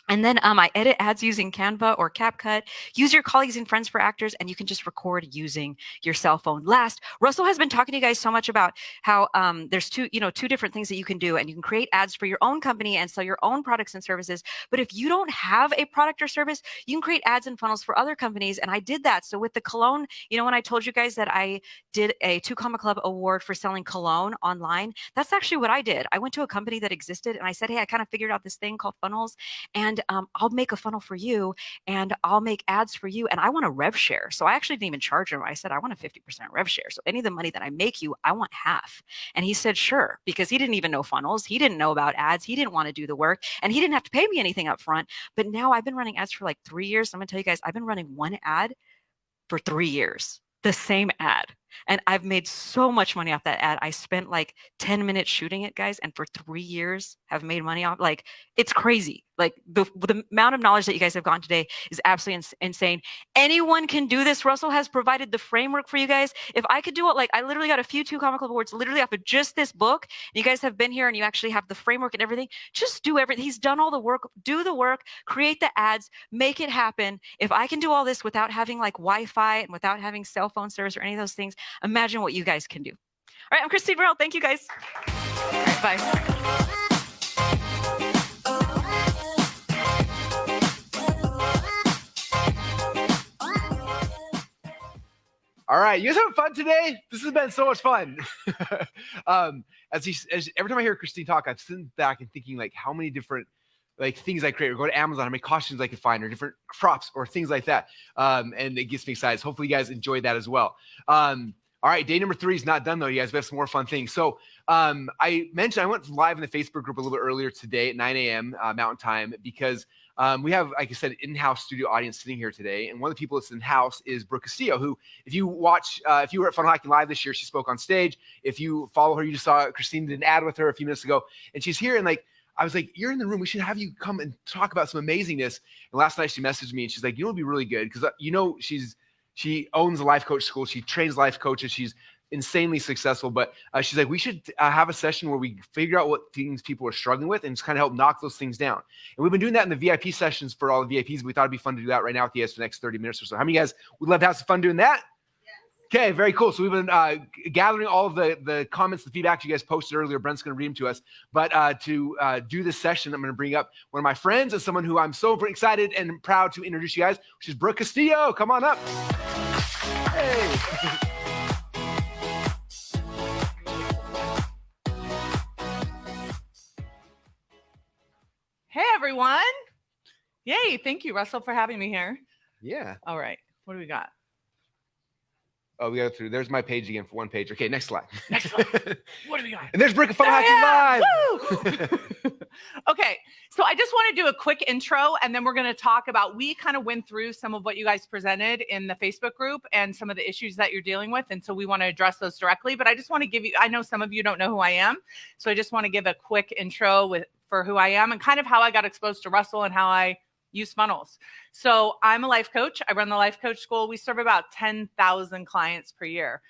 And then I edit ads using Canva or CapCut. Use your colleagues and friends for actors, and you can just record using your cell phone. Last, Russell has been talking to you guys so much about how there's two different things that you can do, and you can create ads for your own company and sell your own products and services. But if you don't have a product or service, you can create ads and funnels for other companies. And I did that. So with the cologne, when I told you guys that I did a 2 Comma Club award for selling cologne online, that's actually what I did. I went to a company that existed, and I said, hey, I kind of figured out this thing called funnels, and I'll make a funnel for you, and I'll make ads for you, and I want a rev share. So I actually didn't even charge him. I said, I want a 50% rev share. So any of the money that I make you, I want half. And he said, sure, because he didn't even know funnels. He didn't know about ads. He didn't want to do the work, and he didn't have to pay me anything up front. But now I've been running ads for like 3 years. I'm going to tell you guys, I've been running one ad for 3 years, the same ad. And I've made so much money off that ad. I spent like 10 minutes shooting it, guys, and for 3 years have made money off. Like, it's crazy. Like the amount of knowledge that you guys have gotten today is absolutely insane. Anyone can do this. Russell has provided the framework for you guys. If I could do it, like I literally got a few 2 Comma Club awards literally off of just this book. And you guys have been here and you actually have the framework and everything. Just do everything. He's done all the work. Do the work. Create the ads. Make it happen. If I can do all this without having like Wi-Fi and without having cell phone service or any of those things, imagine what you guys can do. All right, I'm Christine Burrell. Thank you, guys. All right, bye. All right, you guys having fun today? This has been so much fun. Every time I hear Christine talk, I'm sitting back and thinking like how many different like things I create, or go to Amazon, how many costumes I can find, or different props or things like that. And it gets me excited. So hopefully you guys enjoyed that as well. All right, day number 3 is not done though. You guys have some more fun things. So I mentioned I went live in the Facebook group a little bit earlier today at 9 a.m. Mountain Time because we have, like I said, an in-house studio audience sitting here today. And one of the people that's in-house is Brooke Castillo, who, if you watch, if you were at Funnel Hacking Live this year, she spoke on stage. If you follow her, you just saw Christine did an ad with her a few minutes ago. And she's here, and like, I was like, you're in the room. We should have you come and talk about some amazingness. And last night she messaged me and she's like, it'd be really good. Because, she owns a life coach school. She trains life coaches. She's insanely successful. But she's like, we should have a session where we figure out what things people are struggling with and just kind of help knock those things down. And we've been doing that in the VIP sessions for all the VIPs. We thought it'd be fun to do that right now with you guys for the next 30 minutes or so. How many of you guys would love to have some fun doing that? Okay, very cool. So we've been gathering all of the comments, the feedback you guys posted earlier. Brent's going to read them to us. But to do this session, I'm going to bring up one of my friends and someone who I'm so excited and proud to introduce you guys, which is Brooke Castillo. Come on up. Hey. Hey, everyone. Yay. Thank you, Russell, for having me here. Yeah. All right. What do we got? Oh, we got through. There's my page again for one page. Okay, next slide. Next slide. What do we got? And there's Brooke Funnel Hacking Live. Woo! Okay, so I just want to do a quick intro, and then we're going to talk about, we kind of went through some of what you guys presented in the Facebook group and some of the issues that you're dealing with, and so we want to address those directly. But I just want to give you, I know some of you don't know who I am, so I just want to give a quick intro for who I am and kind of how I got exposed to Russell and how I use funnels. So I'm a life coach. I run the life coach school. We serve about 10,000 clients per year.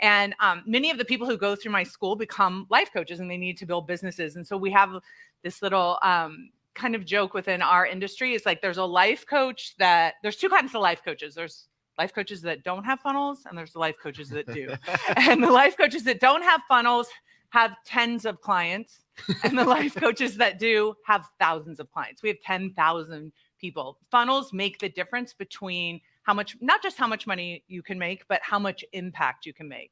And many of the people who go through my school become life coaches and they need to build businesses. And so we have this little kind of joke within our industry. It's like there's a life coach there's 2 kinds of life coaches. There's life coaches that don't have funnels and there's the life coaches that do. And the life coaches that don't have funnels have tens of clients. And the life coaches that do have thousands of clients. We have 10,000 people. Funnels make the difference between how much, not just how much money you can make, but how much impact you can make.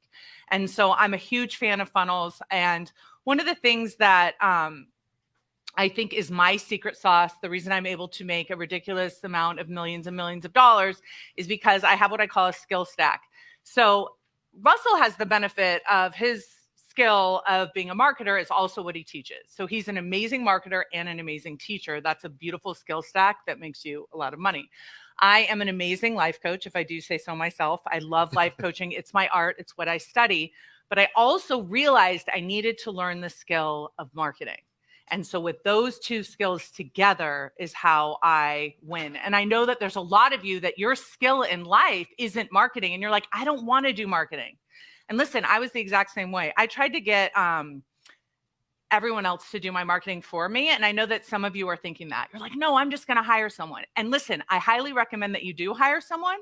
And so I'm a huge fan of funnels. And one of the things that I think is my secret sauce, the reason I'm able to make a ridiculous amount of millions and millions of dollars, is because I have what I call a skill stack. So Russell has the benefit of his skill of being a marketer is also what he teaches. So he's an amazing marketer and an amazing teacher. That's a beautiful skill stack that makes you a lot of money. I am an amazing life coach, if I do say so myself. I love life coaching. It's my art. It's what I study. But I also realized I needed to learn the skill of marketing. And so with those 2 skills together is how I win. And I know that there's a lot of you that your skill in life isn't marketing. And you're like, I don't want to do marketing. And listen, I was the exact same way. I tried to get everyone else to do my marketing for me. And I know that some of you are thinking that. You're like, no, I'm just going to hire someone. And listen, I highly recommend that you do hire someone.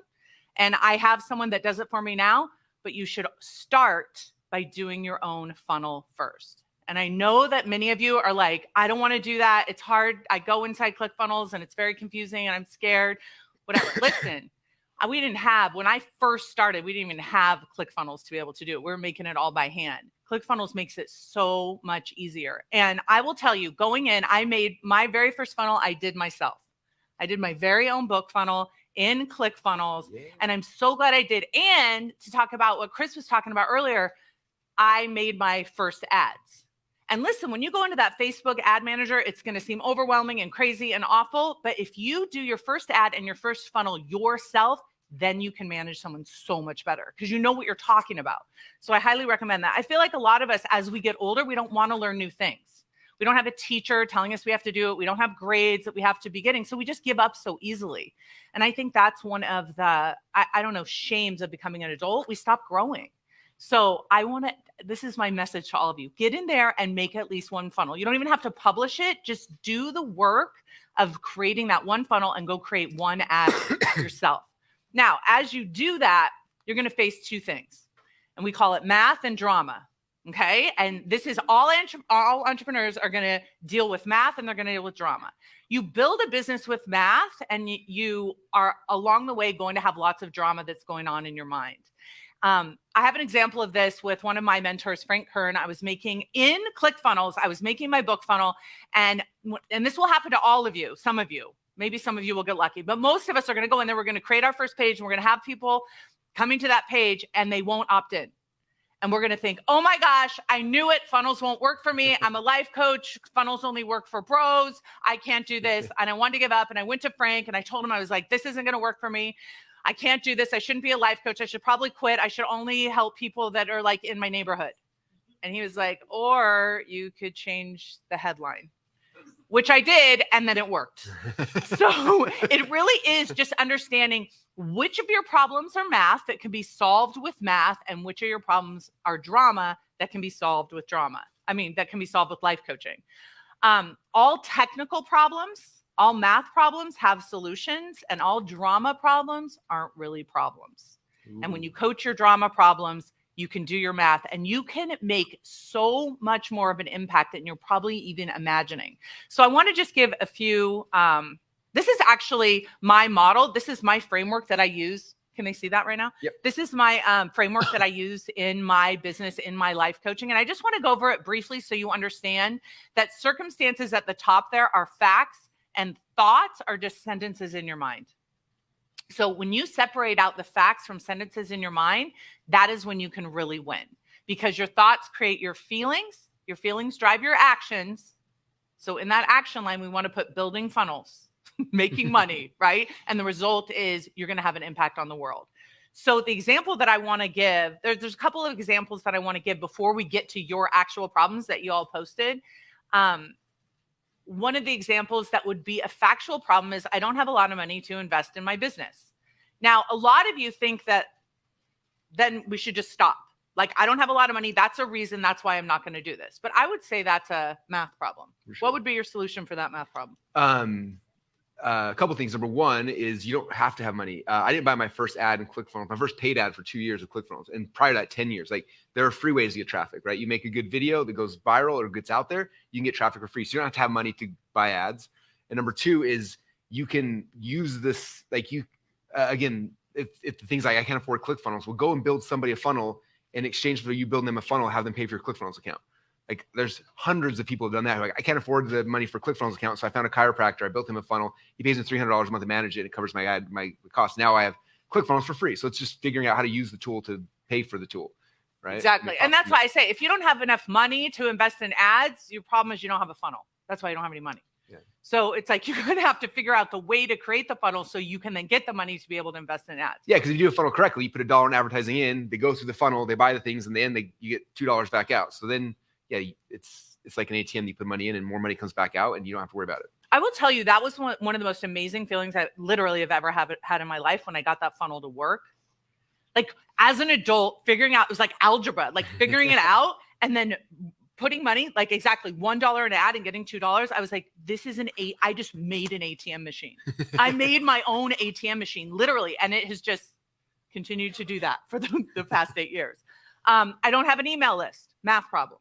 And I have someone that does it for me now, but you should start by doing your own funnel first. And I know that many of you are like, I don't want to do that. It's hard. I go inside ClickFunnels and it's very confusing and I'm scared, whatever. Listen, when I first started, we didn't even have ClickFunnels to be able to do it. We were making it all by hand. ClickFunnels makes it so much easier. And I will tell you, going in, I made my very first funnel I did myself. I did my very own book funnel in ClickFunnels. Yeah. And I'm so glad I did. And to talk about what Chris was talking about earlier, I made my first ads. And listen, when you go into that Facebook ad manager, it's going to seem overwhelming and crazy and awful. But if you do your first ad and your first funnel yourself, then you can manage someone so much better because you know what you're talking about. So I highly recommend that. I feel like a lot of us, as we get older, we don't want to learn new things. We don't have a teacher telling us we have to do it. We don't have grades that we have to be getting. So we just give up so easily. And I think that's one of the, shames of becoming an adult. We stop growing. So this is my message to all of you. Get in there and make at least one funnel. You don't even have to publish it. Just do the work of creating that one funnel and go create one ad yourself. Now, as you do that, you're going to face two things, and we call it math and drama. Okay. And this is all entrepreneurs are going to deal with math and they're going to deal with drama. You build a business with math and you are along the way going to have lots of drama that's going on in your mind. I have an example of this with one of my mentors, Frank Kern. I was making in ClickFunnels, I was making my book funnel, and this will happen to all of you, some of you. Maybe some of you will get lucky, but most of us are going to go in there. We're going to create our first page and we're going to have people coming to that page and they won't opt in. And we're going to think, oh my gosh, I knew it. Funnels won't work for me. I'm a life coach. Funnels only work for bros. I can't do this. And I wanted to give up. And I went to Frank and I told him, I was like, this isn't going to work for me. I can't do this. I shouldn't be a life coach. I should probably quit. I should only help people that are like in my neighborhood. And he was like, or you could change the headline. Which I did, and then it worked. So it really is just understanding which of your problems are math that can be solved with math and which of your problems are drama that can be solved with drama. That can be solved with life coaching. All technical problems, all math problems have solutions, and all drama problems aren't really problems. Ooh. And when you coach your drama problems, you can do your math and you can make so much more of an impact than you're probably even imagining. So I want to just give a few, this is actually my model. This is my framework that I use. Can they see that right now? Yep. This is my framework that I use in my business, in my life coaching. And I just want to go over it briefly so you understand that circumstances at the top there are facts and thoughts are just sentences in your mind. So when you separate out the facts from sentences in your mind, that is when you can really win, because your thoughts create your feelings drive your actions. So in that action line, we want to put building funnels, making money, right? And the result is you're going to have an impact on the world. So the example that I want to give, there's a couple of examples that I want to give before we get to your actual problems that you all posted. One of the examples that would be a factual problem is I don't have a lot of money to invest in my business. Now, a lot of you think that then we should just stop. Like, I don't have a lot of money. That's a reason. That's why I'm not going to do this. But I would say that's a math problem. Sure. What would be your solution for that math problem? A couple things. Number one is you don't have to have money. I didn't buy my first ad in ClickFunnels, my first paid ad for 2 years with ClickFunnels. And prior to that, 10 years. Like, there are free ways to get traffic, right? You make a good video that goes viral or gets out there, you can get traffic for free. So you don't have to have money to buy ads. And number two is you can use this, like again, if the things like I can't afford ClickFunnels, we'll go and build somebody a funnel in exchange for you building them a funnel, have them pay for your ClickFunnels account. Like, there's hundreds of people who have done that. Like, I can't afford the money for ClickFunnels account. So I found a chiropractor. I built him a funnel. He pays me $300 a month to manage it. It covers my costs. Now I have ClickFunnels for free. So it's just figuring out how to use the tool to pay for the tool, right? Exactly. And that's why I say, if you don't have enough money to invest in ads, your problem is you don't have a funnel. That's why you don't have any money. Yeah. So it's like, you're going to have to figure out the way to create the funnel so you can then get the money to be able to invest in ads. Yeah, because if you do a funnel correctly, you put $1 in advertising in, they go through the funnel, they buy the things, and then you get $2 back out. So then, yeah, it's like an ATM. You put money in and more money comes back out and you don't have to worry about it. I will tell you, that was one of the most amazing feelings I literally have ever had in my life when I got that funnel to work. Like, as an adult, figuring out, it was like algebra, like figuring it out and then putting money, like exactly $1 an ad and getting $2. I was like, I just made an ATM machine. I made my own ATM machine, literally. And it has just continued to do that for the past 8 years. I don't have an email list. Math problem.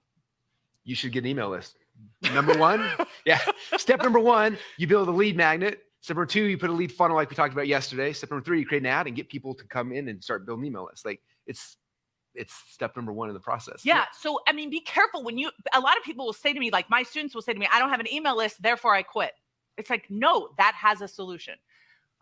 You should get an email list. Number one, yeah. Step number one, you build a lead magnet. Step number two, you put a lead funnel like we talked about yesterday. Step number three, you create an ad and get people to come in and start building email lists. Like it's step number one in the process. Yeah. So, I mean, be careful a lot of people will say to me, like my students will say to me, I don't have an email list, therefore I quit. It's like, no, that has a solution.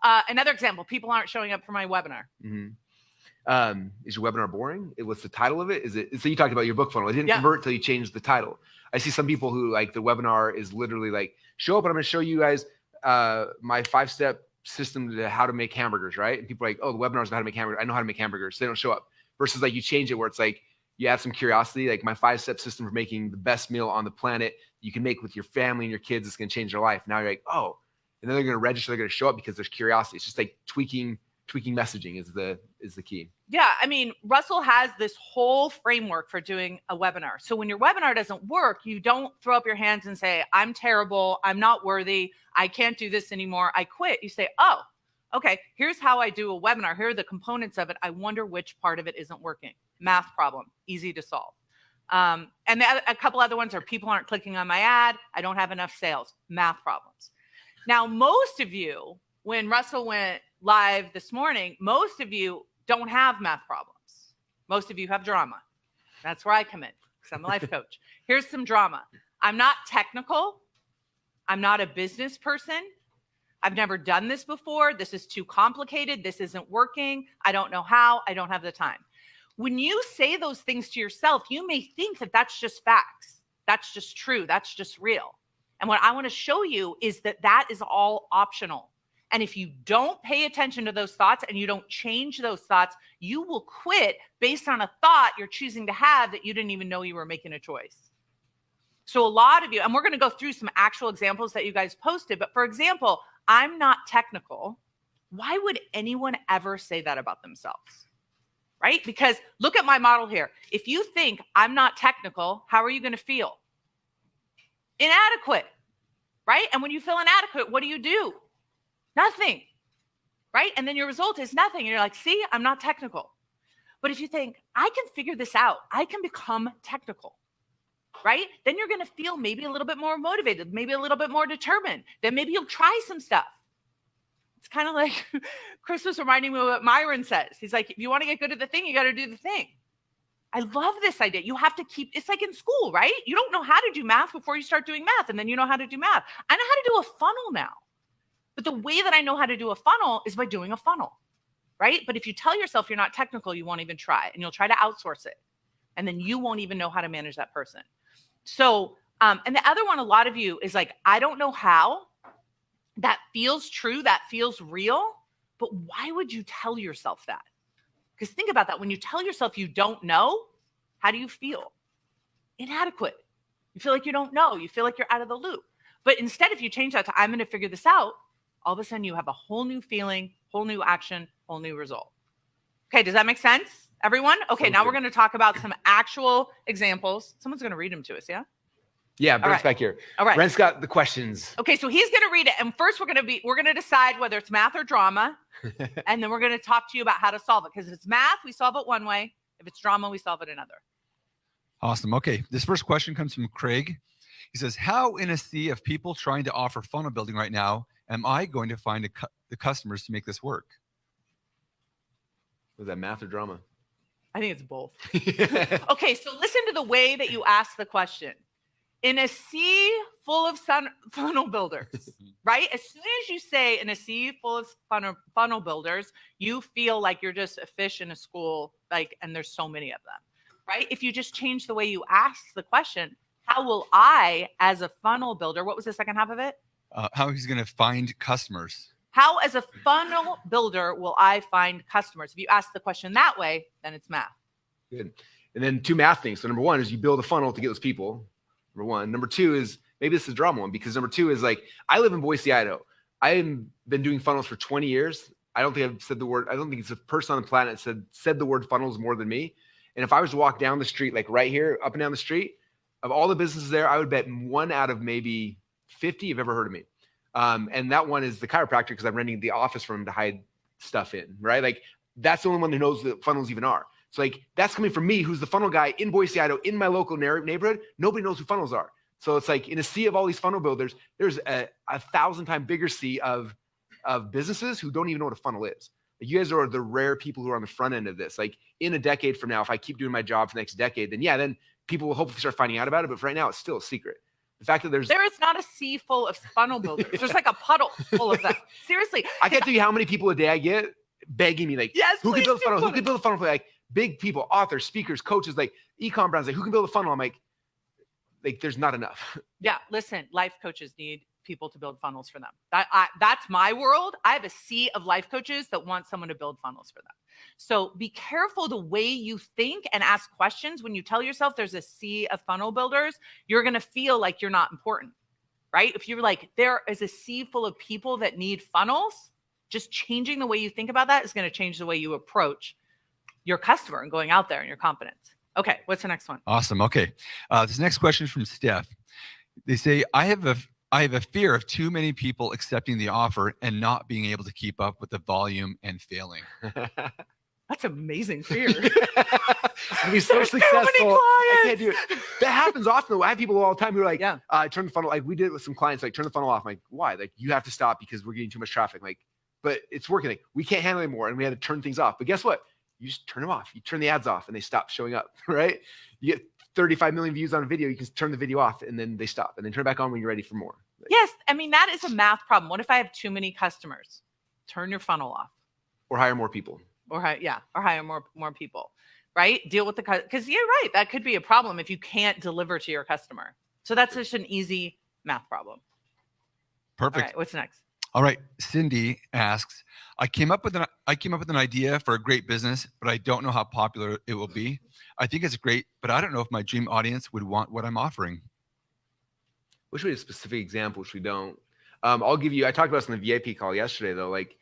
Another example, people aren't showing up for my webinar. Mm-hmm. Is your webinar boring? What's the title of it? So you talked about your book funnel. It didn't convert till you changed the title. I see some people who like the webinar is literally like, show up and I'm going to show you guys my 5-step system to how to make hamburgers, right? And people are like, oh, the webinar is about how to make hamburgers. I know how to make hamburgers. So they don't show up. Versus like you change it where it's like you add some curiosity, like my 5-step system for making the best meal on the planet you can make with your family and your kids. It's going to change their life. Now you're like, oh, and then they're going to register. They're going to show up because there's curiosity. It's just like tweaking messaging is the key. Yeah. I mean, Russell has this whole framework for doing a webinar. So when your webinar doesn't work, you don't throw up your hands and say, I'm terrible. I'm not worthy. I can't do this anymore. I quit. You say, oh, okay, here's how I do a webinar. Here are the components of it. I wonder which part of it isn't working. Math problem, easy to solve. And a couple other ones are people aren't clicking on my ad. I don't have enough sales. Math problems. Now, most of you, when Russell went live this morning, most of you don't have math problems. Most of you have drama. That's where I come in because I'm a life coach. Here's some drama. I'm not technical. I'm not a business person. I've never done this before. This is too complicated. This isn't working. I don't know how. I don't have the time. When you say those things to yourself, you may think that that's just facts. That's just true. That's just real. And what I want to show you is that that is all optional. And if you don't pay attention to those thoughts and you don't change those thoughts, you will quit based on a thought you're choosing to have that you didn't even know you were making a choice. So a lot of you, and we're going to go through some actual examples that you guys posted, but for example, I'm not technical. Why would anyone ever say that about themselves? Right? Because look at my model here. If you think I'm not technical, how are you going to feel? Inadequate, right? And when you feel inadequate, what do? Nothing, right? And then your result is nothing. And you're like, see, I'm not technical. But if you think, I can figure this out, I can become technical, right? Then you're going to feel maybe a little bit more motivated, maybe a little bit more determined. Then maybe you'll try some stuff. It's kind of like Chris was reminding me of what Myron says. He's like, if you want to get good at the thing, you got to do the thing. I love this idea. You have to it's like in school, right? You don't know how to do math before you start doing math, and then you know how to do math. I know how to do a funnel now. But the way that I know how to do a funnel is by doing a funnel, right? But if you tell yourself you're not technical, you won't even try, and you'll try to outsource it. And then you won't even know how to manage that person. So, and the other one, a lot of you is like, I don't know how. That feels true. That feels real. But why would you tell yourself that? Because think about that. When you tell yourself you don't know, how do you feel? Inadequate. You feel like you don't know. You feel like you're out of the loop. But instead, if you change that to I'm going to figure this out, all of a sudden you have a whole new feeling, whole new action, whole new result. Okay, does that make sense, everyone? Okay, now we're going to talk about some actual examples. Someone's going to read them to us, yeah? Yeah, Brent's back here. All right. Brent's got the questions. Okay, so he's going to read it. And first we're going to decide whether it's math or drama. And then we're going to talk to you about how to solve it. Because if it's math, we solve it one way. If it's drama, we solve it another. Awesome. Okay, this first question comes from Craig. He says, how in a sea of people trying to offer funnel building right now, am I going to find the customers to make this work? Was that math or drama? I think it's both. Okay, so listen to the way that you ask the question. In a sea full of funnel builders, right? As soon as you say in a sea full of funnel builders, you feel like you're just a fish in a school, like, and there's so many of them, right? If you just change the way you ask the question, how will I, as a funnel builder, what was the second half of it? How he's going to find customers. How, as a funnel builder, will I find customers? If you ask the question that way, then it's math. Good. And then two math things. So number one is you build a funnel to get those people. Number one. Number two is maybe this is a drama one because number two is like I live in Boise, Idaho. I've been doing funnels for 20 years. I don't think I've said the word. I don't think it's a person on the planet said the word funnels more than me. And if I was to walk down the street, like right here, up and down the street, Of all the businesses there, I would bet 1 out of maybe 50 have ever heard of me. And that one is the chiropractor, because I'm renting the office for him to hide stuff in, right? Like that's the only one that knows that funnels even are. So like that's coming from me, who's the funnel guy in Boise, Idaho, in my local neighborhood. Nobody knows who funnels are. So it's like in a sea of all these funnel builders, there's a 1,000-time bigger sea of businesses who don't even know what a funnel is. Like you guys are the rare people who are on the front end of this. Like in a decade from now, if I keep doing my job for the next decade, then people will hopefully start finding out about it. But for right now, it's still a secret. The fact that there is not a sea full of funnel builders. There's like a puddle full of them. Seriously. I can't tell you how many people a day I get begging me, like, yes, who can build a funnel? Who can build a funnel? Like big people, authors, speakers, coaches, like e-com brands, like who can build a funnel? I'm like there's not enough. Yeah, listen, life coaches need people to build funnels for them. That's my world. I have a sea of life coaches that want someone to build funnels for them. So be careful the way you think and ask questions. When you tell yourself there's a sea of funnel builders, you're going to feel like you're not important, right? If you're like, there is a sea full of people that need funnels, just changing the way you think about that is going to change the way you approach your customer and going out there and your confidence. Okay, what's the next one? Awesome. Okay, this next question is from Steph. They say, I have a fear of too many people accepting the offer and not being able to keep up with the volume and failing. That's amazing fear. To be so successful, I can't do it. That happens often though. I have people all the time who are like, turn the funnel. Like we did it with some clients, like turn the funnel off. I'm like, why? Like you have to stop because we're getting too much traffic. Like, but it's working. Like we can't handle it anymore, and we had to turn things off. But guess what? You just turn them off. You turn the ads off and they stop showing up, right? You get 35 million views on a video. You can turn the video off and then they stop and then turn it back on when you're ready for more. Yes. I mean, that is a math problem. What if I have too many customers? Turn your funnel off. Or hire more people. Or hire more people, right? Deal with because you're right. That could be a problem if you can't deliver to your customer. So that's just an easy math problem. Perfect. All right, what's next? All right. Cindy asks, I came up with an idea for a great business, but I don't know how popular it will be. I think it's great, but I don't know if my dream audience would want what I'm offering. Wish we had a specific example, which we don't. I'll give you, I talked about this on the VIP call yesterday though, like,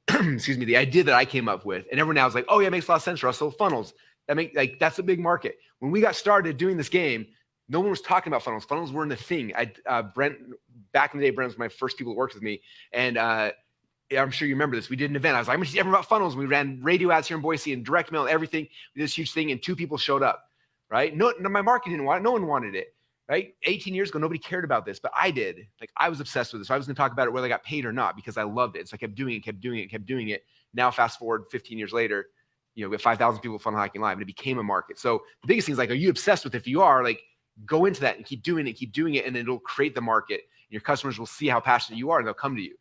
excuse me, the idea that I came up with, and everyone now is like, oh yeah, it makes a lot of sense, Russell, funnels. That's a big market. When we got started doing this game, no one was talking about funnels. Funnels weren't a thing. Brent, back in the day, Brent was my first people that worked with me. And I'm sure you remember this. We did an event. I was like, I'm going to teach everyone about funnels. We ran radio ads here in Boise and direct mail, everything. We did this huge thing, and 2 people showed up, right? No, my market didn't want it. No one wanted it, right? 18 years ago, nobody cared about this, but I did. Like, I was obsessed with this. So I was going to talk about it whether I got paid or not because I loved it. So I kept doing it. Now, fast forward 15 years later, we have 5,000 people funnel hacking live, and it became a market. So the biggest thing is like, are you obsessed with it? If you are, like, go into that and keep doing it, and it'll create the market. And your customers will see how passionate you are, and they'll come to you,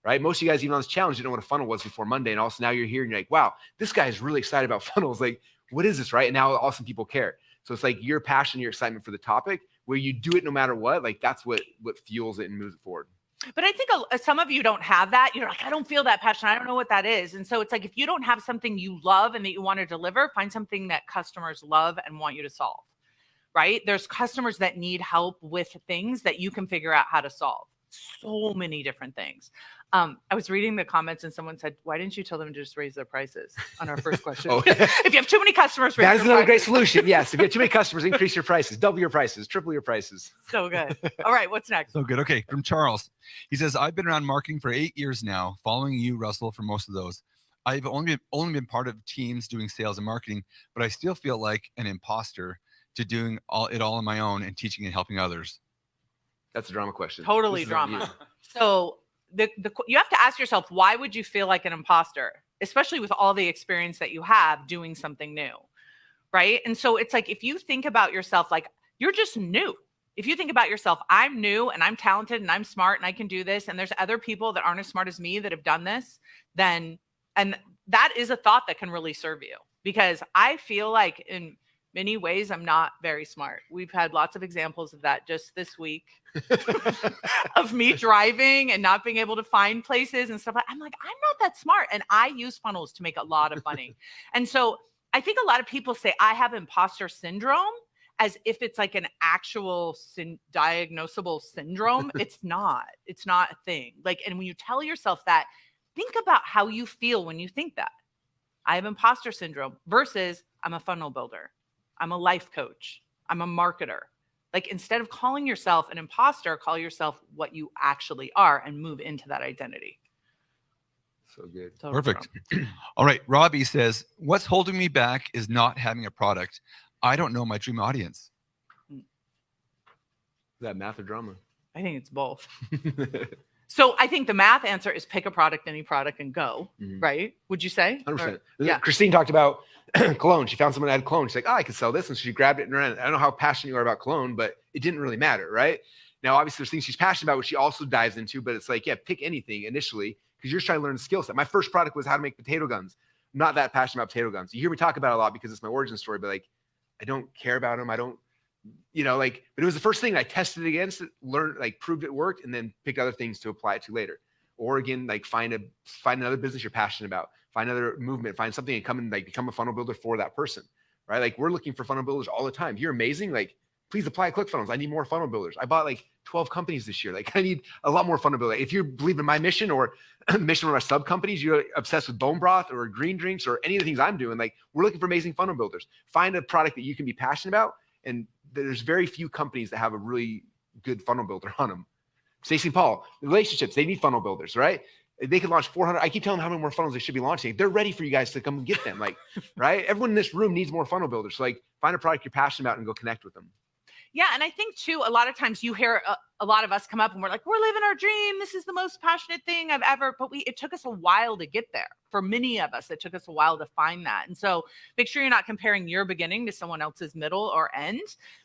right? Most of you guys, even on this challenge, didn't know what a funnel was before Monday, and also now you're here and you're like, wow, this guy is really excited about funnels. Like, what is this, right? And now all of a sudden people care. So it's like your passion, your excitement for the topic, where you do it no matter what. Like that's what fuels it and moves it forward. But I think some of you don't have that. You're like, I don't feel that passion. I don't know what that is. And so it's like, if you don't have something you love and that you want to deliver, find something that customers love and want you to solve. Right? There's customers that need help with things that you can figure out how to solve. So many different things. I was reading the comments and someone said, why didn't you tell them to just raise their prices on our first question? If you have too many customers, that is another great solution. Yes. If you have too many customers, increase your prices, double your prices, triple your prices. So good. All right. What's next? So good. Okay. From Charles. He says, I've been around marketing for 8 years now, following you, Russell, for most of those. I've only been part of teams doing sales and marketing, but I still feel like an imposter to doing it all on my own and teaching and helping others. That's a drama question. Totally drama. So you have to ask yourself, why would you feel like an imposter, especially with all the experience that you have doing something new, right? And so it's like, if you think about yourself, like you're just new. If you think about yourself, I'm new and I'm talented and I'm smart and I can do this, and there's other people that aren't as smart as me that have done this, and that is a thought that can really serve you, because I feel like in many ways, I'm not very smart. We've had lots of examples of that just this week of me driving and not being able to find places and stuff. I'm like, I'm not that smart. And I use funnels to make a lot of money. And so I think a lot of people say I have imposter syndrome as if it's like an actual diagnosable syndrome. It's not a thing. Like, and when you tell yourself that, think about how you feel when you think that. I have imposter syndrome versus I'm a funnel builder. I'm a life coach. I'm a marketer. Like, instead of calling yourself an imposter, call yourself what you actually are and move into that identity. So good. So Perfect. All right. Robbie says, what's holding me back is not having a product. I don't know my dream audience. Is that math or drama? I think it's both. So I think the math answer is pick a product, any product, and go, right? Would you say? 100%. Yeah. Christine talked about cologne. She found someone that had cologne. She's like, I could sell this. And she grabbed it and ran it. I don't know how passionate you are about cologne, but it didn't really matter, right? Now, obviously, there's things she's passionate about, which she also dives into, but it's like, yeah, pick anything initially because you're just trying to learn a skill set. My first product was how to make potato guns. I'm not that passionate about potato guns. You hear me talk about it a lot because it's my origin story, but like, I don't care about them. I don't, but it was the first thing I tested against it, learned, like proved it worked, and then picked other things to apply it to later. Or again, like find another business you're passionate about, find another movement, find something and come and like become a funnel builder for that person, right? Like we're looking for funnel builders all the time. You're amazing. Like, please apply at ClickFunnels. I need more funnel builders. I bought like 12 companies this year. Like I need a lot more funnel builders. If you believe in my mission or the mission of our sub companies, you're obsessed with bone broth or green drinks or any of the things I'm doing, like we're looking for amazing funnel builders. Find a product that you can be passionate about. And there's very few companies that have a really good funnel builder on them. Stacey and Paul, relationships, they need funnel builders, right? They could launch 400. I keep telling them how many more funnels they should be launching. They're ready for you guys to come and get them. Like, right? Everyone in this room needs more funnel builders. So like find a product you're passionate about and go connect with them. Yeah. And I think too, a lot of times you hear a lot of us come up and we're like, we're living our dream. This is the most passionate thing I've ever, but it took us a while to get there. For many of us, it took us a while to find that. And so make sure you're not comparing your beginning to someone else's middle or end.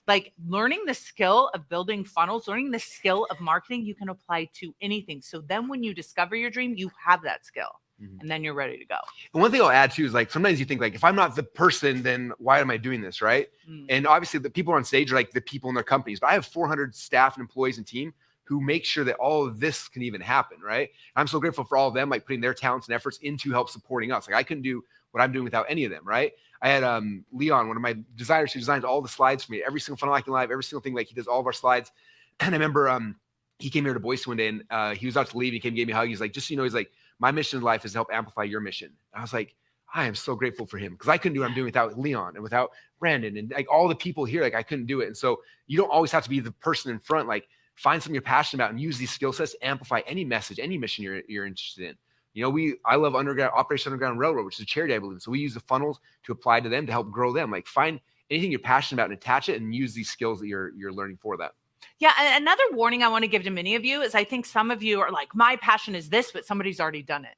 Like learning the skill of building funnels, learning the skill of marketing, you can apply to anything. So then when you discover your dream, you have that skill. And then you're ready to go. And one thing I'll add too is like sometimes you think like if I'm not the person, then why am I doing this, right? And obviously the people on stage are like the people in their companies, but I have 400 staff and employees and team who make sure that all of this can even happen, right? I'm so grateful for all of them, like putting their talents and efforts into help supporting us. Like I couldn't do what I'm doing without any of them, right? I had Leon, one of my designers, who designs all the slides for me, every single Funnel Hacking Live, every single thing. Like he does all of our slides. And I remember he came here to Boise one day and he was about to leave. He came and gave me a hug. He's like, just so you know, he's like, my mission in life is to help amplify your mission. And I was like, I am so grateful for him because I couldn't do what I'm doing without Leon and without Brandon and like all the people here. Like I couldn't do it. And so you don't always have to be the person in front. Like find something you're passionate about and use these skill sets to amplify any message, any mission you're interested in. You know, I love Operation Underground Railroad, which is a charity, I believe. So we use the funnels to apply to them to help grow them. Like find anything you're passionate about and attach it and use these skills that you're learning for that. Yeah. And another warning I want to give to many of you is I think some of you are like, my passion is this, but somebody's already done it.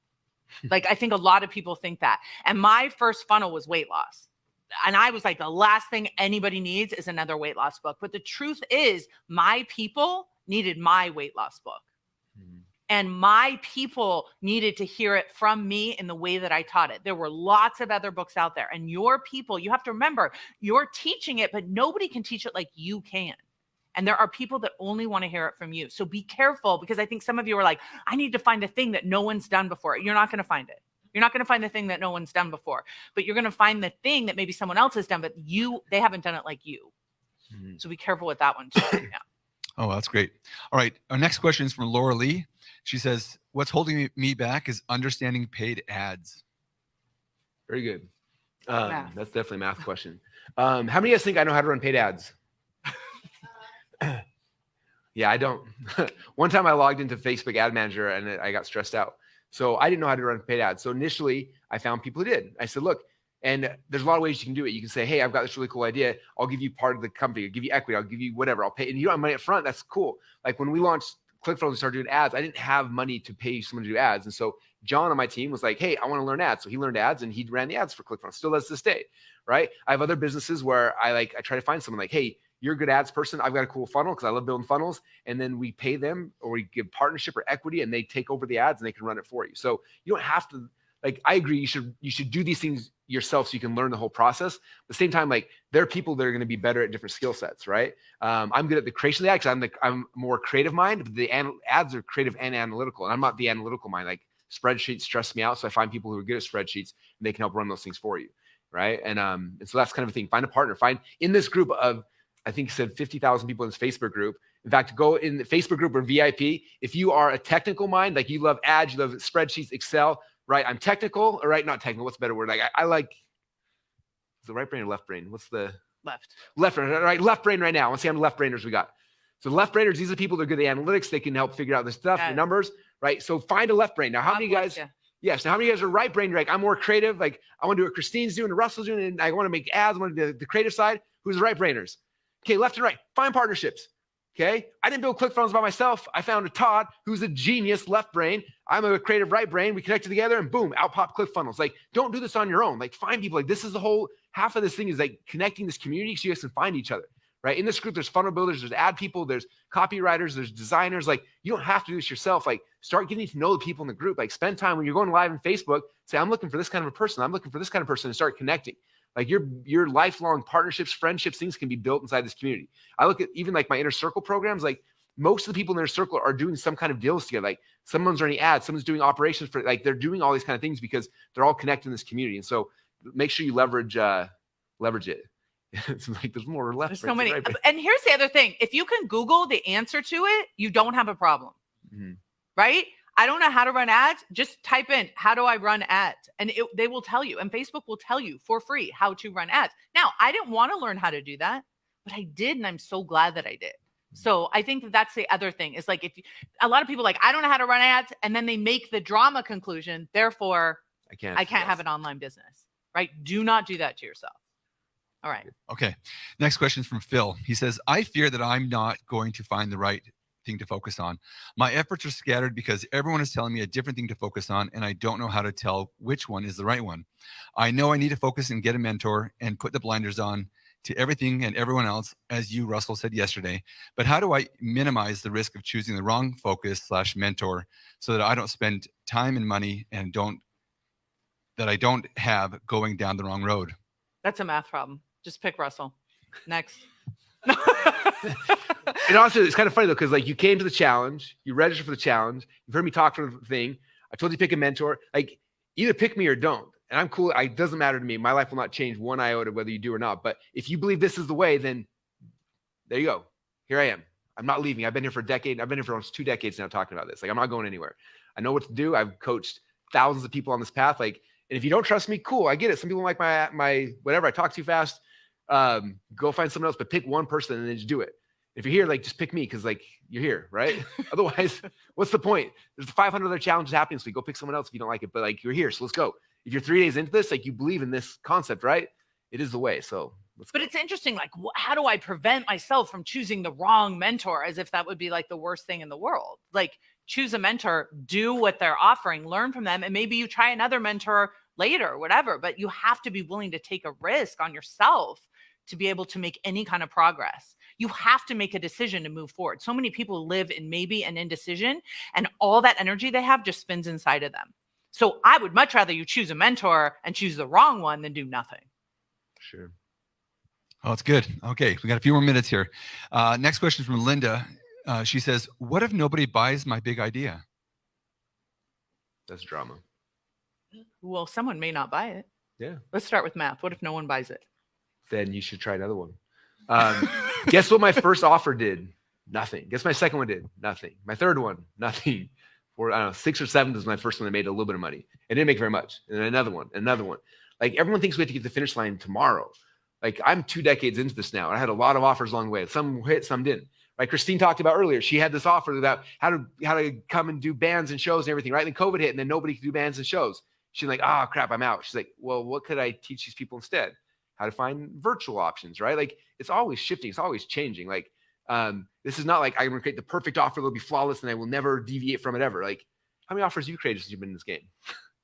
Like, I think a lot of people think that. And my first funnel was weight loss. And I was like, the last thing anybody needs is another weight loss book. But the truth is my people needed my weight loss book. And my people needed to hear it from me in the way that I taught it. There were lots of other books out there. And your people, you have to remember, you're teaching it, but nobody can teach it like you can. And there are people that only want to hear it from you. So be careful because I think some of you are like, I need to find a thing that no one's done before. You're not going to find it. You're not going to find the thing that no one's done before, but you're going to find the thing that maybe someone else has done, but they haven't done it like you. So be careful with that one too. Yeah. Oh, that's great. All right. Our next question is from Laura Lee. She says, what's holding me back is understanding paid ads. Very good. That's definitely a math question. How many of you guys think I know how to run paid ads? Yeah, I don't. One time I logged into Facebook Ad Manager and I got stressed out. So I didn't know how to run paid ads. So initially I found people who did. I said, look, and there's a lot of ways you can do it. You can say, hey, I've got this really cool idea. I'll give you part of the company. I'll give you equity. I'll give you whatever. I'll pay. And you don't have money up front. That's cool. Like when we launched ClickFunnels and started doing ads, I didn't have money to pay someone to do ads. And so John on my team was like, hey, I want to learn ads. So he learned ads and he ran the ads for ClickFunnels. Still does to this day, right? I have other businesses where I try to find someone like, hey, you're a good ads person. I've got a cool funnel because I love building funnels. And then we pay them or we give partnership or equity and they take over the ads and they can run it for you. So you don't have to, like, I agree. You should do these things yourself so you can learn the whole process. At the same time, like there are people that are going to be better at different skill sets, right? I'm good at the creation of the ads because I'm more creative mind, but the ads are creative and analytical. And I'm not the analytical mind. Like spreadsheets stress me out. So I find people who are good at spreadsheets and they can help run those things for you. Right. And so that's kind of a thing. Find a partner. Find in this group of, I think he said 50,000 people in this Facebook group. In fact, go in the Facebook group or VIP. If you are a technical mind, like you love ads, you love spreadsheets, Excel, right? I'm technical, or right? Not technical. What's a better word? Like I like, is the right brain or left brain? What's the Left, right? Left brain right now. Let's see how many left brainers we got. So left brainers, these are people that are good at analytics. They can help figure out the stuff, the numbers, right? So find a left brain. Now, how many guys? Yes. Now, how many guys are right brain? Like, I'm more creative. Like, I want to do what Christine's doing, and Russell's doing, and I want to make ads. I want to do the creative side. Who's the right brainers? Okay, left and right. Find partnerships. Okay. I didn't build ClickFunnels by myself. I found a Todd who's a genius left brain. I'm a creative right brain. We connected together and boom, out pop ClickFunnels. Like, don't do this on your own. Like, find people. Like, this is the whole half of this thing is like connecting this community so you guys can find each other, right? In this group, there's funnel builders, there's ad people, there's copywriters, there's designers. Like, you don't have to do this yourself. Like, start getting to know the people in the group. Like, spend time when you're going live on Facebook, say, I'm looking for this kind of a person. I'm looking for this kind of person, and start connecting. Like, your lifelong partnerships, friendships, things can be built inside this community. I look at even like my inner circle programs, like most of the people in their circle are doing some kind of deals together. Like, someone's running ads, someone's doing operations for, like, they're doing all these kind of things because they're all connected in this community. And so make sure you leverage it. It's like there's more left. There's so many. Right. And here's the other thing. If you can Google the answer to it, you don't have a problem, right? I don't know how to run ads. Just type in, how do I run ads? And they will tell you, and Facebook will tell you for free how to run ads. Now, I didn't want to learn how to do that, but I did. And I'm so glad that I did. So I think that that's the other thing is like, a lot of people like, I don't know how to run ads. And then they make the drama conclusion. Therefore, I can't have an online business, right? Do not do that to yourself. All right. Okay. Next question is from Phil. He says, I fear that I'm not going to find the right thing to focus on. My efforts are scattered because everyone is telling me a different thing to focus on, and I don't know how to tell which one is the right one. I know I need to focus and get a mentor and put the blinders on to everything and everyone else, as you, Russell, said yesterday. But how do I minimize the risk of choosing the wrong focus/mentor so that I don't spend time and money and I don't have going down the wrong road? That's a math problem. Just pick Russell. Next. And also, it's kind of funny though, because like you came to the challenge, you registered for the challenge, you've heard me talk for the thing. I told you to pick a mentor. Like, either pick me or don't. And I'm cool. It doesn't matter to me. My life will not change one iota whether you do or not. But if you believe this is the way, then there you go. Here I am. I'm not leaving. I've been here for a decade. I've been here for almost 2 decades now talking about this. Like, I'm not going anywhere. I know what to do. I've coached thousands of people on this path. Like, and if you don't trust me, cool. I get it. Some people like my whatever. I talk too fast. Go find someone else, but pick one person and then just do it. If you're here, like, just pick me because like you're here, right? Otherwise, what's the point? There's 500 other challenges happening this week. Go pick someone else if you don't like it, but like you're here, so let's go. If you're 3 days into this, like you believe in this concept, right? It is the way. So let's go. But it's interesting. Like, how do I prevent myself from choosing the wrong mentor? As if that would be like the worst thing in the world. Like, choose a mentor, do what they're offering, learn from them, and maybe you try another mentor later, whatever. But you have to be willing to take a risk on yourself to be able to make any kind of progress. You have to make a decision to move forward. So many people live in maybe and indecision, and all that energy they have just spins inside of them. So I would much rather you choose a mentor and choose the wrong one than do nothing. Sure. Oh, it's good. Okay. We got a few more minutes here. Next question from Linda. She says, what if nobody buys my big idea? That's drama. Well, someone may not buy it. Yeah. Let's start with math. What if no one buys it? Then you should try another one. Guess what my first offer did? Nothing. Guess my second one did? Nothing. My third one? Nothing. Or I don't know, 6 or 7 was my first one that made a little bit of money. It didn't make very much. And then another one. Like, everyone thinks we have to get to the finish line tomorrow. Like, I'm 2 decades into this now. And I had a lot of offers along the way. Some hit, some didn't. Right? Christine talked about earlier. She had this offer about how to come and do bands and shows and everything. Right? And then COVID hit, and then nobody could do bands and shows. She's like, oh crap, I'm out. She's like, well, what could I teach these people instead? How to find virtual options, right? Like, it's always shifting. It's always changing. Like, this is not like I'm going to create the perfect offer that'll be flawless and I will never deviate from it ever. Like, how many offers have you created since you've been in this game?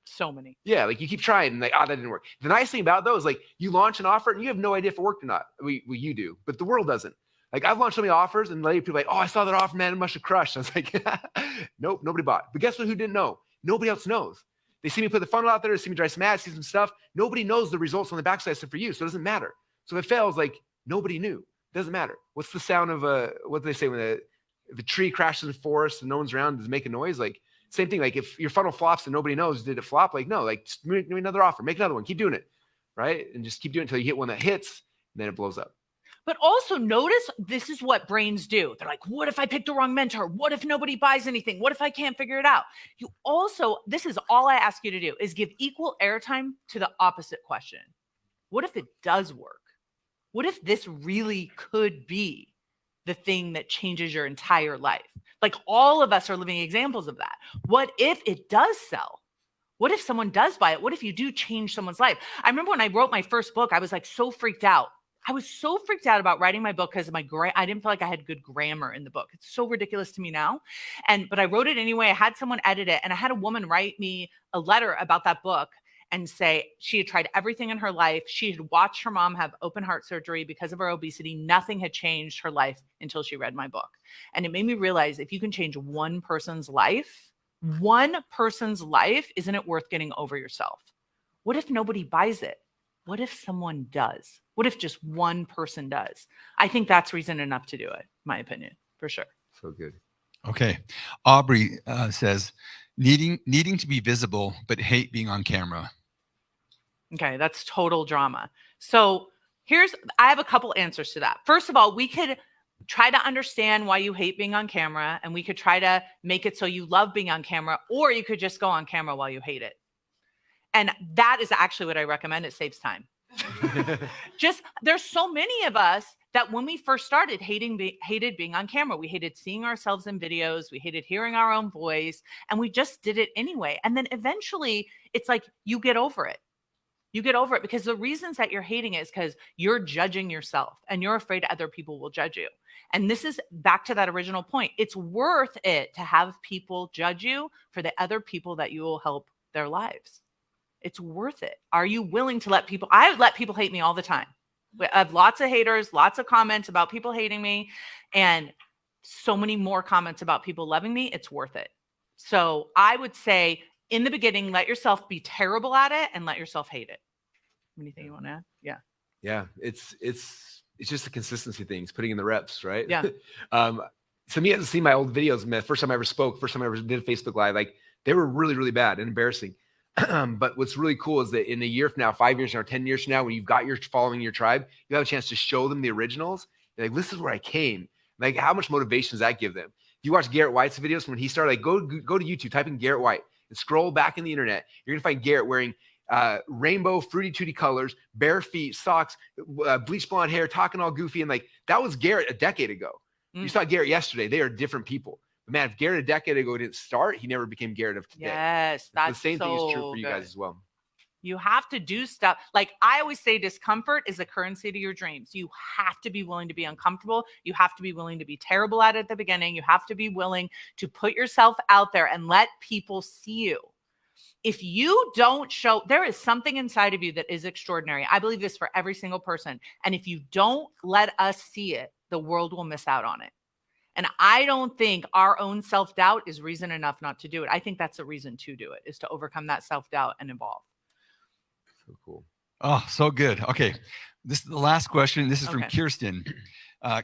So many. Yeah, like you keep trying and like, that didn't work. The nice thing about those, like, you launch an offer and you have no idea if it worked or not. Well, you do, but the world doesn't. Like, I've launched so many offers and later people are like, oh, I saw that offer, man, it must have crushed. I was like, nope, nobody bought. But guess what? Who didn't know? Nobody else knows. They see me put the funnel out there, they see me drive some ads, see some stuff. Nobody knows the results on the backside except for you, so it doesn't matter. So if it fails, like, nobody knew. It doesn't matter. What's the sound of what do they say when the tree crashes in the forest and no one's around? Does it make a noise? Like, same thing. Like, if your funnel flops and nobody knows, did it flop? Like, no. Like, just make another offer, make another one, keep doing it, right? And just keep doing it until you hit one that hits, and then it blows up. But also notice this is what brains do. They're like, what if I pick the wrong mentor? What if nobody buys anything? What if I can't figure it out? You also, this is all I ask you to do is give equal airtime to the opposite question. What if it does work? What if this really could be the thing that changes your entire life? Like all of us are living examples of that. What if it does sell? What if someone does buy it? What if you do change someone's life? I remember when I wrote my first book, I was like so freaked out. I was so freaked out about writing my book because of I didn't feel like I had good grammar in the book. It's so ridiculous to me now. But I wrote it anyway. I had someone edit it, and I had a woman write me a letter about that book and say she had tried everything in her life. She had watched her mom have open heart surgery because of her obesity. Nothing had changed her life until she read my book. And it made me realize if you can change one person's life, isn't it worth getting over yourself? What if nobody buys it? What if someone does? What if just one person does? I think that's reason enough to do it, my opinion, for sure. So good. Okay. Aubrey says, needing to be visible, but hate being on camera. Okay, that's total drama. So I have a couple answers to that. First of all, we could try to understand why you hate being on camera, and we could try to make it so you love being on camera, or you could just go on camera while you hate it. And that is actually what I recommend. It saves time. There's so many of us that when we first started hated being on camera. We hated seeing ourselves in videos. We hated hearing our own voice, and we just did it anyway. And then eventually it's like you get over it. You get over it because the reasons that you're hating it is because you're judging yourself and you're afraid other people will judge you. And this is back to that original point. It's worth it to have people judge you for the other people that you will help their lives. It's worth it. Are you willing to I let people hate me all the time. I have lots of haters, lots of comments about people hating me, and so many more comments about people loving me. It's worth it. So I would say in the beginning, let yourself be terrible at it and let yourself hate it. Anything you want to add? Yeah. Yeah. It's just a consistency thing. It's putting in the reps, right? Yeah. Some of you haven't seen my old videos. The first time I ever spoke, first time I ever did a Facebook Live, like they were really, really bad and embarrassing. But what's really cool is that in a year from now, 5 years from now, 10 years from now, when you've got your following your tribe, you have a chance to show them the originals. You're like, this is where I came. Like, how much motivation does that give them? If you watch Garrett White's videos from when he started, like go to YouTube, type in Garrett White and scroll back in the internet. You're going to find Garrett wearing rainbow fruity tooty colors, bare feet, socks, bleach blonde hair, talking all goofy. And like, that was Garrett a decade ago. You saw Garrett yesterday. They are different people. But man, if Garrett a decade ago didn't start, he never became Garrett of today. Yes, that's the same thing is true for you good. guys as well. You have to do stuff. Like I always say, discomfort is the currency to your dreams. You have to be willing to be uncomfortable. You have to be willing to be terrible at it at the beginning. You have to be willing to put yourself out there and let people see you. If you don't show, there is something inside of you that is extraordinary. I believe this for every single person. And if you don't let us see it, the world will miss out on it. And I don't think our own self-doubt is reason enough not to do it. I think that's a reason to do it, is to overcome that self-doubt and evolve. So cool. Oh, so good. Okay. This is the last question. This is from Kirsten.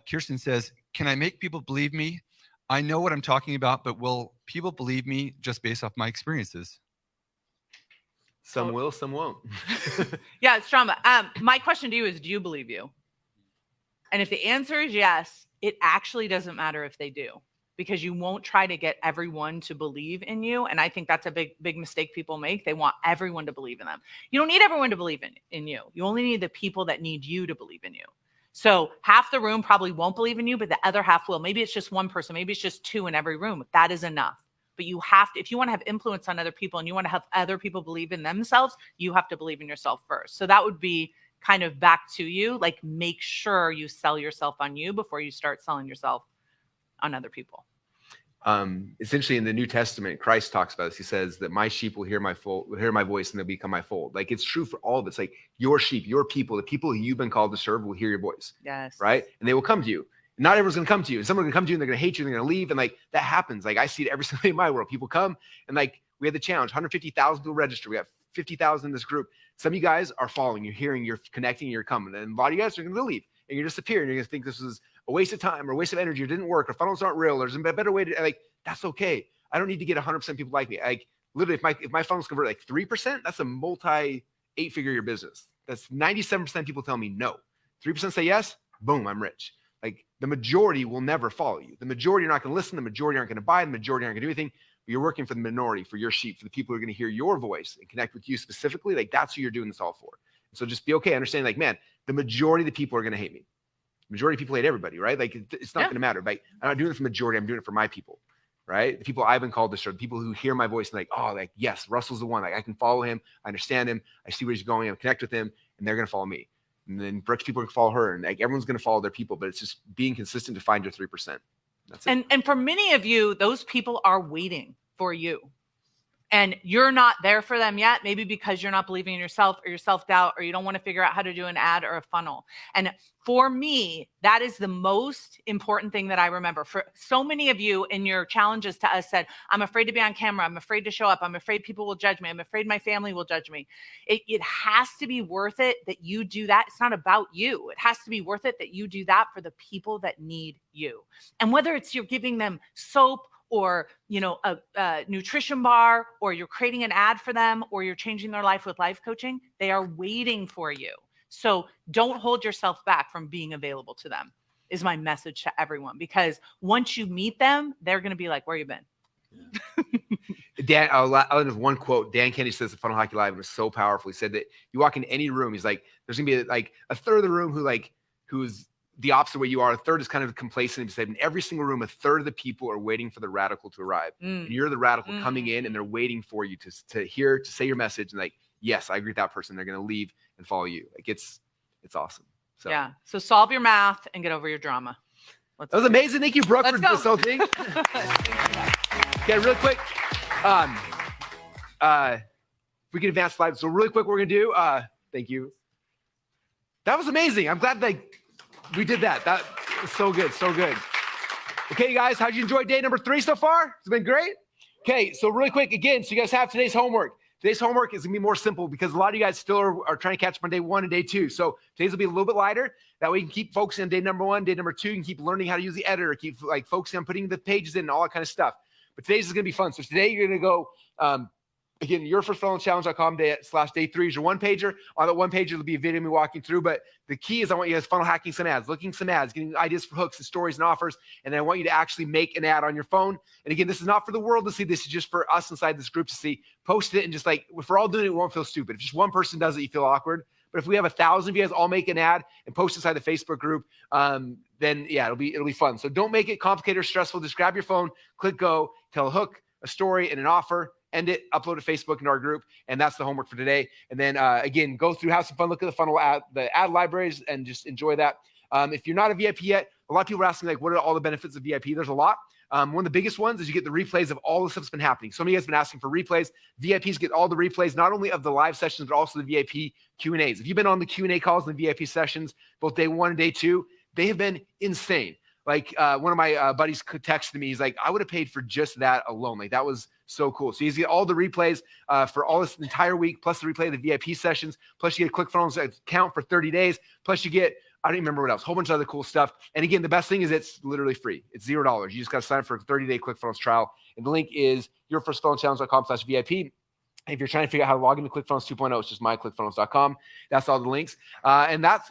Kirsten says, can I make people believe me? I know what I'm talking about, but will people believe me just based off my experiences? Some will, some won't. Yeah, it's drama. My question to you is, do you believe you? And if the answer is yes, it actually doesn't matter if they do, because you won't try to get everyone to believe in you. And I think that's a big mistake people make. They want everyone to believe in them. You don't need everyone to believe in you. You only need the people that need you to believe in you. So half the room probably won't believe in you, but the other half will. Maybe it's just one person. Maybe it's just two in every room. That is enough. But you have to, if you want to have influence on other people and you want to have other people believe in themselves, you have to believe in yourself first. So that would be kind of back to you, like make sure you sell yourself on you before you start selling yourself on other people. Essentially in the New Testament, Christ talks about this. He says that my sheep will hear my voice and they'll become my fold. Like it's true for all of it. It's like your sheep, your people, the people who you've been called to serve will hear your voice. Yes. Right. And they will come to you. Not everyone's going to come to you. And someone's going to come to you and they're going to hate you and they're going to leave. And like that happens. Like I see it every single day in my world. People come and like we had the challenge, 150,000 people register. We have 50,000 in this group. Some of you guys are following, you're hearing, you're connecting, you're coming. And a lot of you guys are going to leave and you're disappearing. You're going to think this was a waste of time or a waste of energy or didn't work or funnels aren't real or there's a better way to, like, that's okay. I don't need to get 100% people like me. Like literally if my funnels convert like 3%, that's a multi 8-figure year business. That's 97% people tell me no. 3% say yes, boom, I'm rich. Like the majority will never follow you. The majority are not going to listen. The majority aren't going to buy. The majority aren't going to do anything. But you're working for the minority, for your sheep, for the people who are going to hear your voice and connect with you specifically. Like that's who you're doing this all for. So just be okay. Understand, like, man, the majority of the people are going to hate me. Majority of people hate everybody, right? Like, it's not going to matter. Like, I'm not doing it for majority. I'm doing it for my people, right? The people I've been called to serve, the people who hear my voice and like, oh, like, yes, Russell's the one. Like, I can follow him. I understand him. I see where he's going. I connect with him, and they're going to follow me. And then Brooke's people are going to follow her, and like everyone's going to follow their people. But it's just being consistent to find your 3%. That's it. And for many of you, those people are waiting for you. And you're not there for them yet, maybe because you're not believing in yourself or your self-doubt, or you don't want to figure out how to do an ad or a funnel. And for me, that is the most important thing that I remember. For so many of you in your challenges to us said, I'm afraid to be on camera. I'm afraid to show up. I'm afraid people will judge me. I'm afraid my family will judge me. It has to be worth it that you do that. It's not about you. It has to be worth it that you do that for the people that need you. And whether it's you're giving them soap, or, you know, a nutrition bar, or you're creating an ad for them, or you're changing their life with life coaching, they are waiting for you. So don't hold yourself back from being available to them, is my message to everyone. Because once you meet them, they're going to be like, where you been? Dan, I'll end with one quote. Dan Kennedy says the Funnel Hockey Live was so powerful. He said that you walk into any room, he's like, there's going to be like a third of the room who's the opposite way you are. A third is kind of complacent. He said in every single room, a third of the people are waiting for the radical to arrive. And you're the radical coming in, and they're waiting for you to say your message. And like, yes, I agree with that person. They're going to leave and follow you. Like it's awesome. So yeah. So solve your math and get over your drama. That was amazing. Thank you, Brooke, for this whole thing. Okay, real quick. We can advance slides. So really quick, what we're going to do. Thank you. That was amazing. I'm glad we did that. That was so good. So good. Okay, guys, how'd you enjoy day number 3 so far? It's been great. Okay, so really quick, again, so you guys have today's homework. Today's homework is going to be more simple because a lot of you guys still are trying to catch up on day 1 and day 2. So today's will be a little bit lighter. That way you can keep focusing on day number 1, day number 2. You can keep learning how to use the editor, keep like focusing on putting the pages in and all that kind of stuff. But today's is going to be fun. So today you're going to go, again, yourfirstfunnelchallenge.com/day3 is your one pager. On that one pager, there'll be a video of me walking through. But the key is I want you guys funnel hacking some ads, looking some ads, getting ideas for hooks and stories and offers. And then I want you to actually make an ad on your phone. And again, this is not for the world to see. This is just for us inside this group to see. Post it and just like, if we're all doing it, it won't feel stupid. If just one person does it, you feel awkward. But if we have 1,000 of you guys all make an ad and post inside the Facebook group, then yeah, it'll be fun. So don't make it complicated or stressful. Just grab your phone, click go, tell a hook, a story, and an offer. End it, upload to Facebook into our group, and that's the homework for today. And then again, go through, have some fun, look at the funnel the ad libraries, and just enjoy that. If you're not a VIP yet, a lot of people are asking like, what are all the benefits of VIP? There's a lot. One of the biggest ones is you get the replays of all the stuff that's been happening. Some of you guys have been asking for replays. VIPs get all the replays, not only of the live sessions, but also the VIP Q&As. If you've been on the Q&A calls and the VIP sessions, both day 1 and day 2, they have been insane. Like one of my buddies texted me. He's like, I would have paid for just that alone. Like that was so cool. So you get all the replays for all this entire week, plus the replay of the VIP sessions, plus you get a ClickFunnels account for 30 days, plus you get, I don't even remember what else, a whole bunch of other cool stuff. And again, the best thing is it's literally free. It's $0. You just got to sign up for a 30-day ClickFunnels trial. And the link is yourfirstfunnelchallenge.com/VIP. If you're trying to figure out how to log into ClickFunnels 2.0, it's just myclickfunnels.com. That's all the links. And that's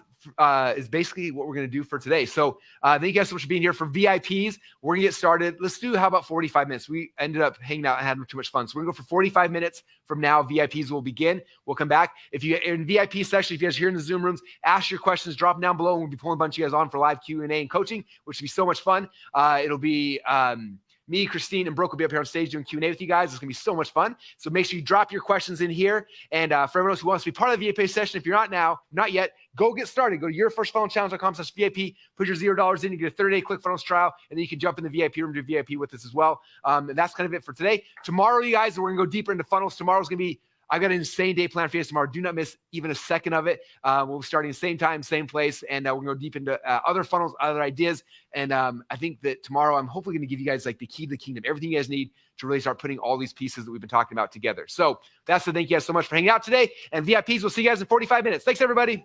is basically what we're going to do for today. So thank you guys so much for being here. For VIPs, we're going to get started. Let's do, how about 45 minutes? We ended up hanging out and had too much fun. So we're going to go for 45 minutes from now. VIPs will begin. We'll come back. If you're in VIP session, if you guys are here in the Zoom rooms, ask your questions, drop them down below. And we'll be pulling a bunch of you guys on for live Q&A and coaching, which will be so much fun. It'll be me, Christine, and Brooke will be up here on stage doing Q&A with you guys. It's going to be so much fun. So make sure you drop your questions in here. And for everyone else who wants to be part of the VIP session, if you're not yet, go get started. Go to yourfirstfunnelchallenge.com/VIP, put your $0 in, you get a 30-day ClickFunnels trial, and then you can jump in the VIP room to VIP with us as well. And that's kind of it for today. Tomorrow, you guys, we're going to go deeper into funnels. Tomorrow's going to be, I've got an insane day planned for you guys tomorrow. Do not miss even a second of it. We'll be starting the same time, same place, and we're going to go deep into other funnels, other ideas. And I think that tomorrow I'm hopefully going to give you guys like the key to the kingdom, everything you guys need to really start putting all these pieces that we've been talking about together. So that's the thank you guys so much for hanging out today. And VIPs, we'll see you guys in 45 minutes. Thanks, everybody.